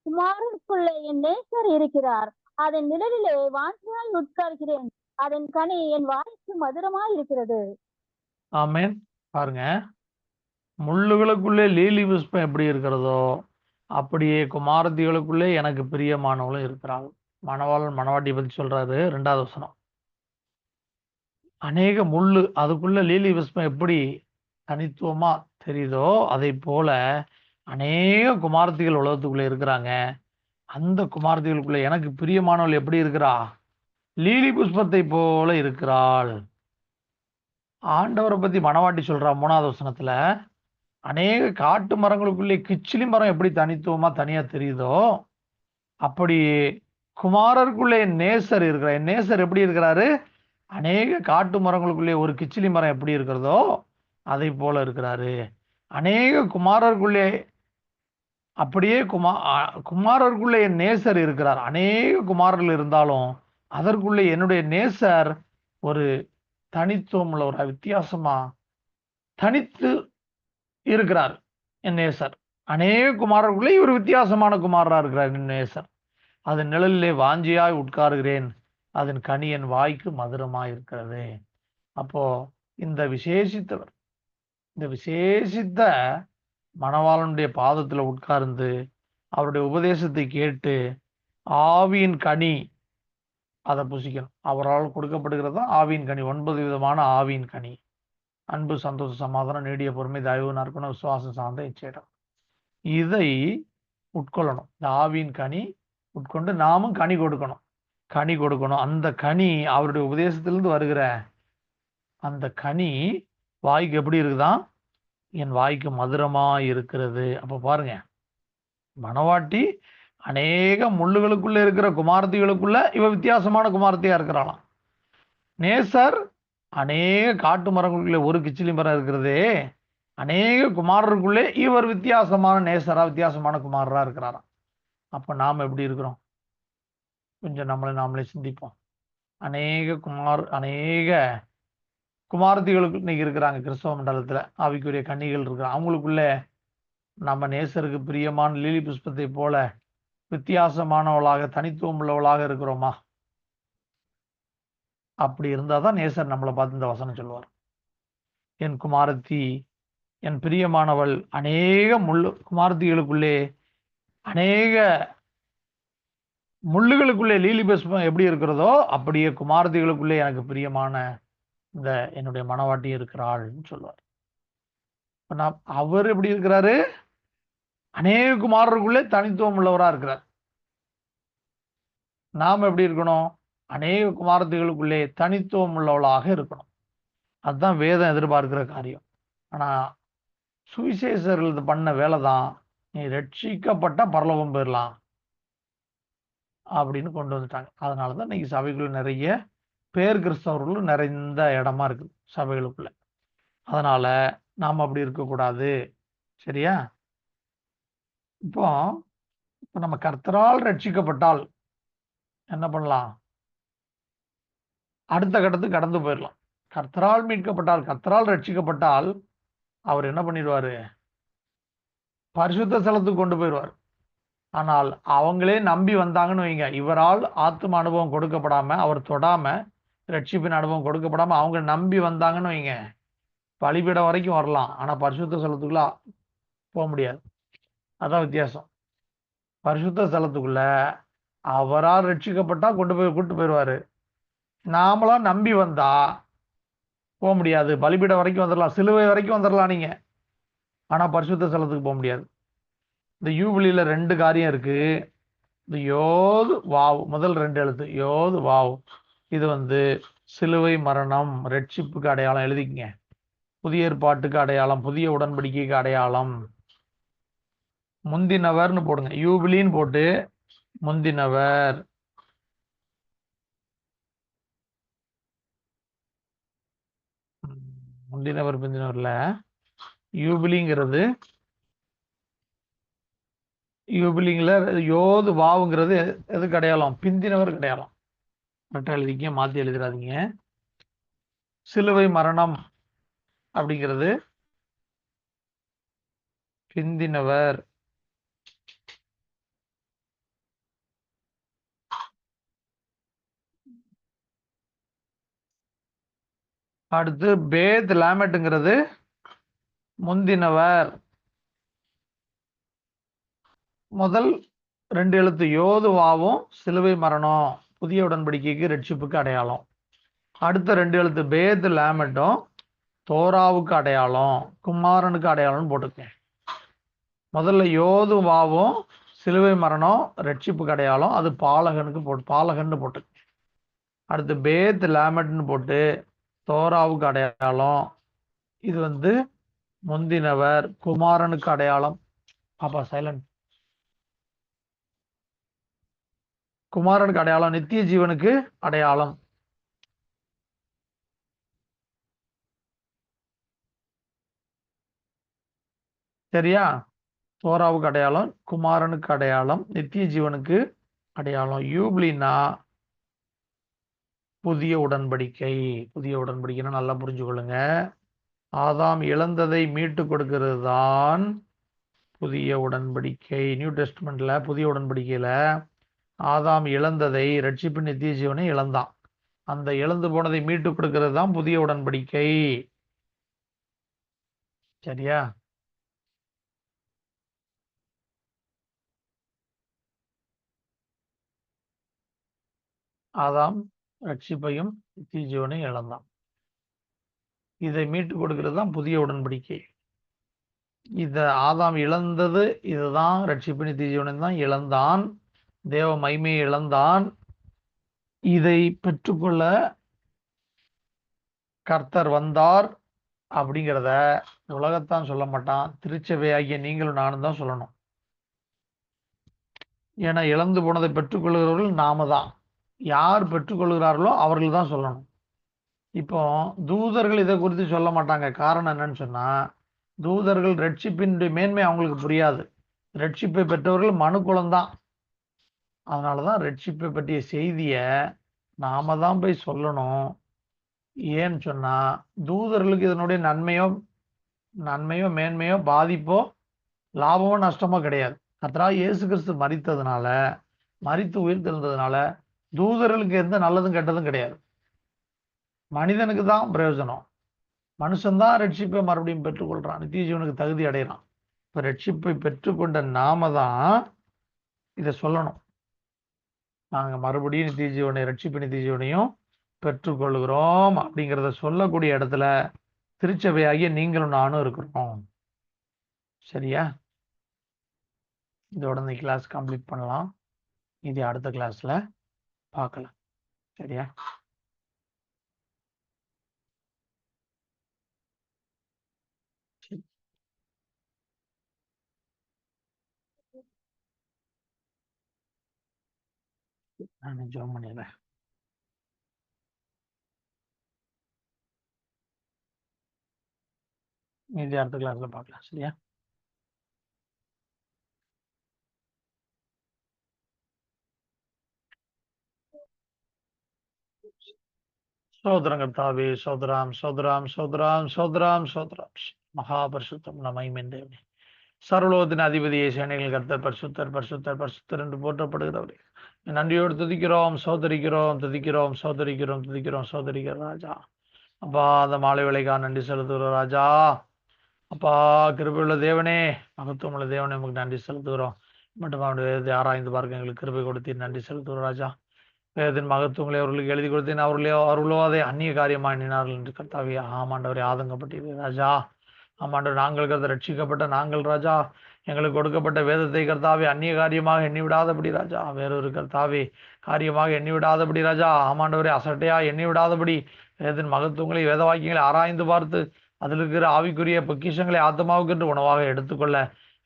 குமாரனுக்குள்ளே என் நேசர் இருக்கிறார். அதன் நிழலிலே வாஞ்சியாய் உட்கார்கிறேன், அதன் கனி என் வாய்க்கு மதுரமாய் இருக்கிறது. ஆமென். பாருங்க, முள்ளுகளுக்குள்ளே லீலி புஷ்பம் எப்படி இருக்கிறதோ அப்படியே குமாரத்திகளுக்குள்ளே எனக்கு பிரியமானவளும் இருக்கிறாள். மணவாளன் மணவாட்டியை பத்தி சொல்றாரு, 2வது வசனம். அநேக முள்ளு, அதுக்குள்ள லீலி புஷ்பம் எப்படி தனித்துவமா தெரியுதோ அதை போல அநேக குமாரத்திகள் உலகத்துக்குள்ள இருக்கிறாங்க. அந்த குமாரத்திகளுக்குள்ள எனக்கு பிரியமானவள் எப்படி இருக்கிறா? லீலி புஷ்பத்தை போல இருக்கிறாள். ஆண்டவரை பத்தி மணவாட்டி சொல்றா 3வது வசனத்துல, அநேக காட்டு மரங்களுக்குள்ளே கிச்சிலி மரம் எப்படி தனித்துவமா தனியா தெரியுதோ அப்படி குமாரருக்குள்ளே என் நேசர் இருக்கிறார். என் நேசர் எப்படி இருக்கிறாரு? அநேக காட்டு மரங்களுக்குள்ளே ஒரு கிச்சிலி மரம் எப்படி இருக்கிறதோ அதை போல இருக்கிறாரு. அநேக குமாரருக்குள்ளே அப்படியே குமாரருக்குள்ளே என் நேசர் இருக்கிறார். அநேக குமாரர்கள் இருந்தாலும் அதற்குள்ளே என்னுடைய நேசர் ஒரு தனித்துவம் உள்ள ஒரு வித்தியாசமா தனித்து இருக்கிறார். என் நேசர் அநேக குமாரருக்குள்ளே இவர் வித்தியாசமான குமாரரா இருக்கிறார். என் நேசர் அதன் நிழலிலே வாஞ்சியாய் உட்காருகிறேன், அதன் கனி என் வாய்க்கு மதுரமாய் இருக்கிறது. அப்போ இந்த விசேஷித்த மணவாளனுடைய பாதத்துல உட்கார்ந்து அவருடைய உபதேசத்தை கேட்டு ஆவியின் கனி அதை புசிக்கணும். அவரால் கொடுக்கப்படுகிறது தான் ஆவியின் கனி, 9 விதமான ஆவியின் கனி. அன்பு, சந்தோஷம், சமாதானம், நீடிய பொறுமை, தயவு, நற்குணம், விசுவாசம் சார்ந்த இச்சையிடம். இதை உட்கொள்ளணும். இந்த ஆவியின் கனி உட்கொண்டு நாமும் கனி கொடுக்கணும். கனி கொடுக்கணும். அந்த கனி அவருடைய உபதேசத்திலிருந்து வருகிற அந்த கனி வாய்க்கு எப்படி இருக்குதான்? என் வாய்க்கு மதுரமா இருக்கிறது. அப்ப பாருங்க, மணவாட்டி அநேக முள்ளுகளுக்குள்ள இருக்கிற குமாரத்திகளுக்குள்ள இவ வித்தியாசமான குமாரத்தியா இருக்கிறாளாம். நேசர் அநேக காட்டு மரங்களுக்குள்ளே ஒரு கிச்சிலி மரம் இருக்கிறதே, அநேக குமாரருக்குள்ளே இவர் வித்தியாசமான நேசரா, வித்தியாசமான குமாரரா இருக்கிறாராம். அப்ப நாம் எப்படி இருக்கிறோம்? கொஞ்சம் நாமளே சிந்திப்போம். அநேக குமாரத்திகளுக்கு இன்னைக்கு இருக்கிறாங்க கிறிஸ்தவ மண்டலத்துல, ஆவிக்குரிய கன்னிகள் இருக்கிறாங்க. அவங்களுக்குள்ள நம்ம நேசருக்கு பிரியமான லீலி புஷ்பத்தை போல வித்தியாசமானவளாக, தனித்துவம் உள்ளவளாக இருக்கிறோமா? அப்படி இருந்தாதான் நேசர் நம்மளை பார்த்து இந்த வசனம் சொல்லுவார். என் குமாரத்தி, என் பிரியமானவள். அநேக குமாரத்திகளுக்குள்ளே, அநேக முள்ளுகளுக்குள்ளே லீலி புஷ்பம் எப்படி இருக்கிறதோ அப்படியே குமாரத்திகளுக்குள்ளே எனக்கு பிரியமான இந்த என்னுடைய மனவாட்டி இருக்கிறாள்னு சொல்லுவார். அவர் எப்படி இருக்கிறாரு? அநேக குமாரருக்குள்ளே தனித்துவம் உள்ளவரா இருக்கிறார். நாம் எப்படி இருக்கணும்? அநேக குமாரத்திகளுக்குள்ளே தனித்துவம் உள்ளவளாக இருக்கணும். அதுதான் வேதம் எதிர்பார்க்கிற காரியம். ஆனா சுவிசேஷர்கள் பண்ண வேலை தான், நீ ரட்சிக்கப்பட்ட பரலோகம் போயிடலாம் அப்படின்னு கொண்டு வந்துட்டாங்க. அதனாலதான் இன்னைக்கு சபைக்குள்ள நிறைய பேர் கிறிஸ்தவர்களும் நிறைந்த இடமா இருக்குது சபைகளுக்குள்ள. அதனால நாம் அப்படி இருக்கக்கூடாது. சரியா? இப்போ நம்ம கர்த்தரால் ரட்சிக்கப்பட்டால் என்ன பண்ணலாம்? அடுத்த கட்டத்துக்கு கடந்து போயிடலாம். கர்த்தரால் மீட்கப்பட்டால், கர்த்தரால் ரட்சிக்கப்பட்டால் அவர் என்ன பண்ணிடுவாரு? பரிசுத்த ஸ்தலத்துக்கு கொண்டு போயிடுவார். ஆனால் அவங்களே நம்பி வந்தாங்கன்னு வைங்க, இவரால் ஆத்தும அனுபவம் கொடுக்கப்படாம, அவர் தொடாம, ரட்சிப்பின் அனுபவம் கொடுக்கப்படாம அவங்க நம்பி வந்தாங்கன்னு வைங்க, பலிபீடம் வரைக்கும் வரலாம். ஆனா பரிசுத்த ஸ்தலத்துக்குள்ள போக முடியாது. அதான் வித்தியாசம். பரிசுத்த ஸ்தலத்துக்குள்ள அவரால் ரட்சிக்கப்பட்டா கூட்டு போயிடுவாரு. நாமளா நம்பி வந்தா போக முடியாது. பலிபீடம் வரைக்கும் வந்துடலாம், சிலுவை வரைக்கும் வந்துடலாம் நீங்க, ஆனா பரிசுத்த ஸ்தலத்துக்கு போக முடியாது. இந்த யூபிலியில 2 காரியம் இருக்கு. இந்த யோது வாவ், முதல் 2 எழுத்து யோது வாவ், இது சிலுவை மரணம், ரட்சிப்புக்கு அடையாளம். எழுதிக்கங்க. புதிய ஏற்பாட்டுக்கு அடையாளம், புதிய உடன்படிக்கைக்கு அடையாளம். முந்தினவர்னு போடுங்க, யூபிலின்னு போட்டு முந்தினவர். முந்தினவர் பிந்தினவர்ல யூபிலிங்கிறது, யூபிலிங்ல யோது வாவுங்கிறது எதுக்கு அடையாளம்? பிந்தினவர் அடையாளம். கரெக்டாக எழுதிக்க, மாற்றி எழுதிடாதீங்க. சிலுவை மரணம் அப்படிங்கிறது பிந்தினவர். அடுத்து பேத் லாமெட்டுங்கிறது முந்தினவர். முதல் 2 எழுத்து யோதுவாவும் சிலுவை மரணம், புதிய உடன்படிக்கைக்கு ரட்சிப்புக்கு அடையாளம். அடுத்த 2 எழுத்து பேத் லாமெட்டும் தோராவுக்கு அடையாளம், குமாரனுக்கு அடையாளம்னு போட்டுக்கேன். முதல்ல யோதுவாவும் சிலுவை மரணம் ரட்சிப்புக்கு அடையாளம், அது பாலகன்னு போட்டு. அடுத்து பேத் லாமெட்னு போட்டு தோராவுக்கு அடையாளம், இது முந்தினவர், குமாரனுக்கு அடையாளம். பாப்பா சைலண்ட். குமாரனுக்கு அடையாளம், நித்திய ஜீவனுக்கு அடையாளம். சரியா? தோராவுக்கு அடையாளம், குமாரனுக்கு அடையாளம், நித்திய ஜீவனுக்கு அடையாளம். யூபிலினா புதிய உடன்படிக்கை. புதிய உடன்படிக்கைன்னா நல்லா புரிஞ்சுக்கொள்ளுங்க. ஆதாம் இழந்ததை மீட்டு கொடுக்கிறது தான் புதிய உடன்படிக்கை. நியூ டெஸ்ட்மெண்ட்ல புதிய உடன்படிக்கையில ஆதாம் இழந்ததை, ரட்சிப்பு நித்திய ஜீவனை இழந்தான். அந்த இழந்து போனதை மீட்டு கொடுக்கிறது தான் புதிய உடன்படிக்கை. சரியா? ஆதாம் ரட்சிப்பையும் நித்திய ஜீவனையும் இழந்தான். இதை மீட்டு கொடுக்கிறது தான் புதிய உடன்படிக்கை. இதை ஆதாம் இழந்தது இதுதான், ரட்சிப்பு நித்திய ஜீவனை தான் இழந்தான், தேவ மகிமையை இழந்தான். இதை பெற்றுக்கொள்ள கர்த்தர் வந்தார் அப்படிங்கிறத உலகத்தான் சொல்ல மாட்டான், திருச்சபையாகிய நீங்களும் நானும் தான் சொல்லணும். ஏன்னா இழந்து போனதை பெற்றுக்கொள்கிறவர்கள் நாம தான். யார் பெற்றுக்கொள்கிறார்களோ அவர்கள் தான் சொல்லணும். இப்போ தூதர்கள் இதை குறித்து சொல்ல மாட்டாங்க. காரணம் என்னன்னு சொன்னா, தூதர்கள் ரட்சிப்பினுடைய மேன்மை அவங்களுக்கு புரியாது. ரட்சிப்பை பெற்றவர்கள் மனுக்குலம்தான். அதனாலதான் ரட்சிப்பை பற்றிய செய்தியை நாம தான் போய் சொல்லணும். ஏன்னு சொன்னா தூதர்களுக்கு இதனுடைய நன்மையோ மேன்மையோ பாதிப்போ லாபமோ நஷ்டமோ கிடையாது. கர்த்தராகிய இயேசு கிறிஸ்து மரித்து உயிர் தெழுந்ததுனால தூதர்களுக்கு எந்த நல்லதும் கெட்டதும் கிடையாது. மனிதனுக்கு தான் பிரயோஜனம். மனுஷன்தான் ரட்சிப்பை மறுபடியும் பெற்றுக்கொள்றான், நித்திய ஜீவனுக்கு தகுதி அடைகிறான். இப்ப ரட்சிப்பை பெற்றுக்கொண்ட நாம தான் இதை சொல்லணும். நாங்க மறுபடியும் நித்திய ஜீவனை, ரட்சிப்பு நித்திய ஜீவனையும் பெற்றுக்கொள்கிறோம் அப்படிங்கிறத சொல்லக்கூடிய இடத்துல திருச்சபையாகிய நீங்களும் நானும் இருக்கிறோம். சரியா? இதோட இந்த கிளாஸ் கம்ப்ளீட் பண்ணலாம். இது அடுத்த கிளாஸ்ல பார்க்கலாம். சரியா? நான் ஜாயின் பண்ணிடுறேன். இது அடுத்த கிளாஸ்ல பார்க்கலாம். சரியா? சோதரம் கர்த்தாவே, சோதராம் சோதராம் சோதராம் சோதராம் சோதராம் மகாபரிசுத்தம் நமைமென் தேவனே, சர்வலோகத்தின் அதிபதியை சேனைகள் கர்த்தர் பரிசுத்தர் பரிசுத்தர் பரிசுத்தர் என்று போற்றப்படுகிறவரே, நன்றியோடு துதிக்கிறோம், சோதரிக்கிறோம், துதிக்கிறோம், சோதரிக்கிறோம், துதிக்கிறோம், சோதரிக்கிறோம் ராஜா. அப்பா, அந்த மாலை வேலைக்காக நன்றி செலுத்துகிறோம் ராஜா. அப்பா, கிருபையுள்ள தேவனே, மகத்துவமுள்ள தேவனே, உங்களுக்கு நன்றி செலுத்துகிறோம். மட்டும் அவனுடைய வேதத்தை ஆராய்ந்து பார்க்க எங்களுக்கு கிருபை கொடுத்து நன்றி செலுத்துகிறோம் ராஜா. வேதத்தின் மகத்துவங்களை அவர்களுக்கு எழுதி கொடுத்தேன், அவர்களோ அதை அந்நிய காரியமாக எண்ணினார்கள் என்று கர்த்தாவே ஆமாண்டவரை ஆதங்கப்பட்டீர்கள் ராஜா. ஆமாண்டவர், நாங்கள் கருத்து ரட்சிக்கப்பட்ட நாங்கள் ராஜா, எங்களுக்கு கொடுக்கப்பட்ட வேதத்தை கர்த்தாவே அந்நிய காரியமாக எண்ணி விடாதபடி ராஜா, வேறொரு கர்த்தாவே காரியமாக எண்ணி விடாதபடி ராஜா, ஆமாண்டவரை அசட்டையா எண்ணி விடாதபடி வேதத்தின் மகத்துவங்களை வேத வாக்கியங்களை ஆராய்ந்து பார்த்து அதில் இருக்கிற ஆவிக்குரிய பொக்கிஷங்களை ஆத்மாவுக்கு என்று உணவாக எடுத்துக்கொள்ள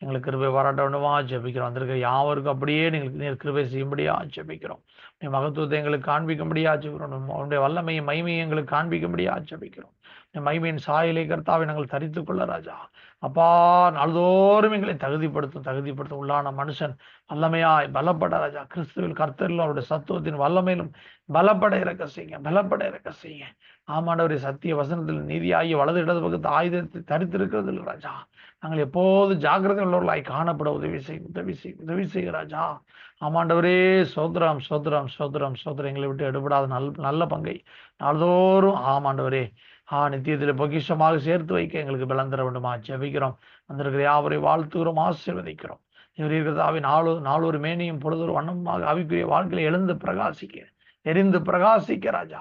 எங்களுக்கு கிருபை பாராட்ட வேண்டுமா ஜெபிக்கிறோம். வந்திருக்க யாவருக்கும் அப்படியே நீர் கிருபை செய்யும்படியா ஜெபிக்கிறோம். நீ மகத்துவத்தை எங்களுக்கு காண்பிக்கும்படியா ஜெபிக்கிறோம். உன்னுடைய வல்லமையும் மகிமையை எங்களுக்கு காண்பிக்கும்படியா ஜெபிக்கிறோம். நீ மகிமையின் சாயலை கர்த்தாவை நாங்கள் தரித்துக் கொள்ள ராஜா. அப்பா, நாள்தோறும் எங்களை தகுதிப்படுத்தும் உள்ளான மனுஷன் வல்லமையாய் பலப்பட ராஜா. கிறிஸ்துவில் கர்த்தரிலும் அவருடைய சத்துவத்தின் வல்லமையிலும் பலப்பட இறக்க செய்யுங்க. ஆமாண்டவரை சத்திய வசனத்தில் நீதியாகி வலது இடது பக்கத்து ஆயுதத்தை தரித்திருக்கிறது இல்லை ராஜா. நாங்கள் எப்போது ஜாக்கிரதை உள்ளவர்களாய் காணப்பட உதவி செய்ய ராஜா. ஆமாண்டவரே, சோதரம் எங்களை விட்டு எடுபடாத நல்ல பங்கை நாள்தோறும் ஆமாண்டவரே நித்தியத்தில் பொக்கிஷமாக சேர்த்து வைக்க எங்களுக்கு பலன் தர வேண்டுமா ஜெபிக்கிறோம். வந்திருக்கிற யாவரை வாழ்த்துகிறோம், ஆசீர்வதிக்கிறோம். இவரீர்கதாவை நாளொரு மேனியும் பொழுதொரு வண்ணமாக ஆவிக்குரிய வாழ்க்கையில எரிந்து பிரகாசிக்க ராஜா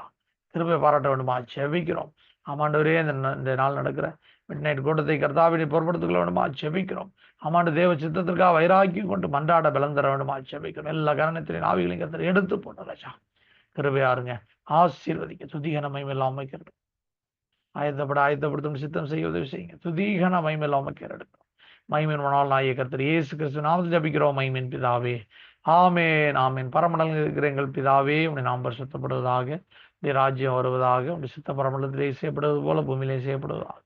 கிருபை பாராட்ட வேண்டுமா ஜெபிக்கிறோம். ஆமாண்டவரே, இந்த நாள் நடக்கிற மிட் நைட் கூட்டத்தை கர்த்தாவினை பொருட்படுத்திக் கொள்ள வேண்டுமா ஜெபிக்கிறோம். ஆமாண்டு தேவ சித்தத்திற்காக வைராக்கியம் கொண்டு மன்றாட பலன் தர வேண்டுமா ஜெபிக்கிறோம். எல்லா கரணத்தின் ஆவிகளையும் கர்த்தர் எடுத்து போட்ட ராஜா கிருபையாருங்க, ஆசீர்வதிக்க துதிகன மகிமையெல்லாம் அமைக்கிறது. ஆயத்தப்படுத்தும் சித்தம் செய்ய உதவி செய்யுங்க. துதிகன மகிமையெல்லாம் அமைக்கிறது. மகிமின் மனால் நாய கர்த்தர் இயேசு கிறிஸ்து நாமத்தில் ஜெபிக்கிறோம். மகிமின் பிதாவே, ஆமேன். பரமண்டலத்தில் இருக்கிற எங்கள் பிதாவே, உன்னை நாம் பரிசுத்தப்படுவதாக, உடைய ராஜ்யம் வருவதாக, உடைய சித்த பரமண்டலத்திலே செய்யப்படுவது போல பூமியிலே செய்யப்படுவதாக.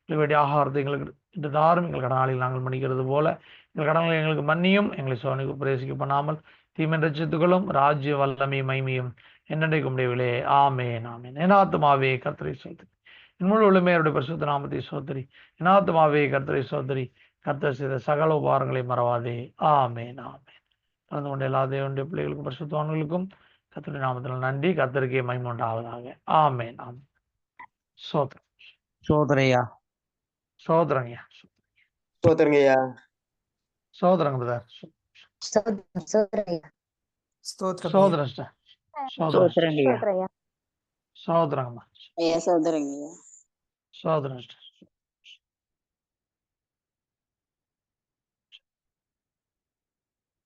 வேண்டிய ஆகாரத்தை எங்களுக்கு இன்று தாரும். எங்கள் கடனாளிகள் நாங்கள் மன்னிக்கிறது போல எங்கள் கடன்களை எங்களுக்கு மன்னியும். எங்களை சோதனைக்கு பிரவேசிக்க பண்ணாமல் தீமை ரட்சித்துக்களும். ராஜ்ய வல்லமை மகிமையும் என்னென்றைக்கு முடியவில்லை. ஆமேன். என் ஆத்துமாவே கர்த்தரை சோதரி, என் முழு உள்ளமே அவருடைய பரிசுத்த நாமத்தை சோதரி. என் ஆத்துமாவே கர்த்தரை சோதரி, கர்த்தர் செய்த சகல உபகாரங்களை மறவாதே. ஆமேன். கலந்து கொண்ட எல்லா தேவனுடைய பிள்ளைகளுக்கும் பரிசுத்தவான்களுக்கும் கர்த்தருடைய நாமத்தில் நன்றி. கர்த்தருக்கே மகிமை உண்டாவதாக. ஆமேன். சோதரையா சோதரங்கய்யா சோதரங்க பிரதர், சோதரங்கம்மா, ஐயா சோதரங்கய்யா. சோதரம்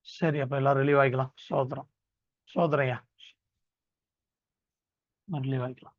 சரி, அப்ப எல்லாரும் ரிலீவ் ஆகிக்கலாம். சோதரம் சோதரையா ரிலீவ் ஆகிக்கலாம்.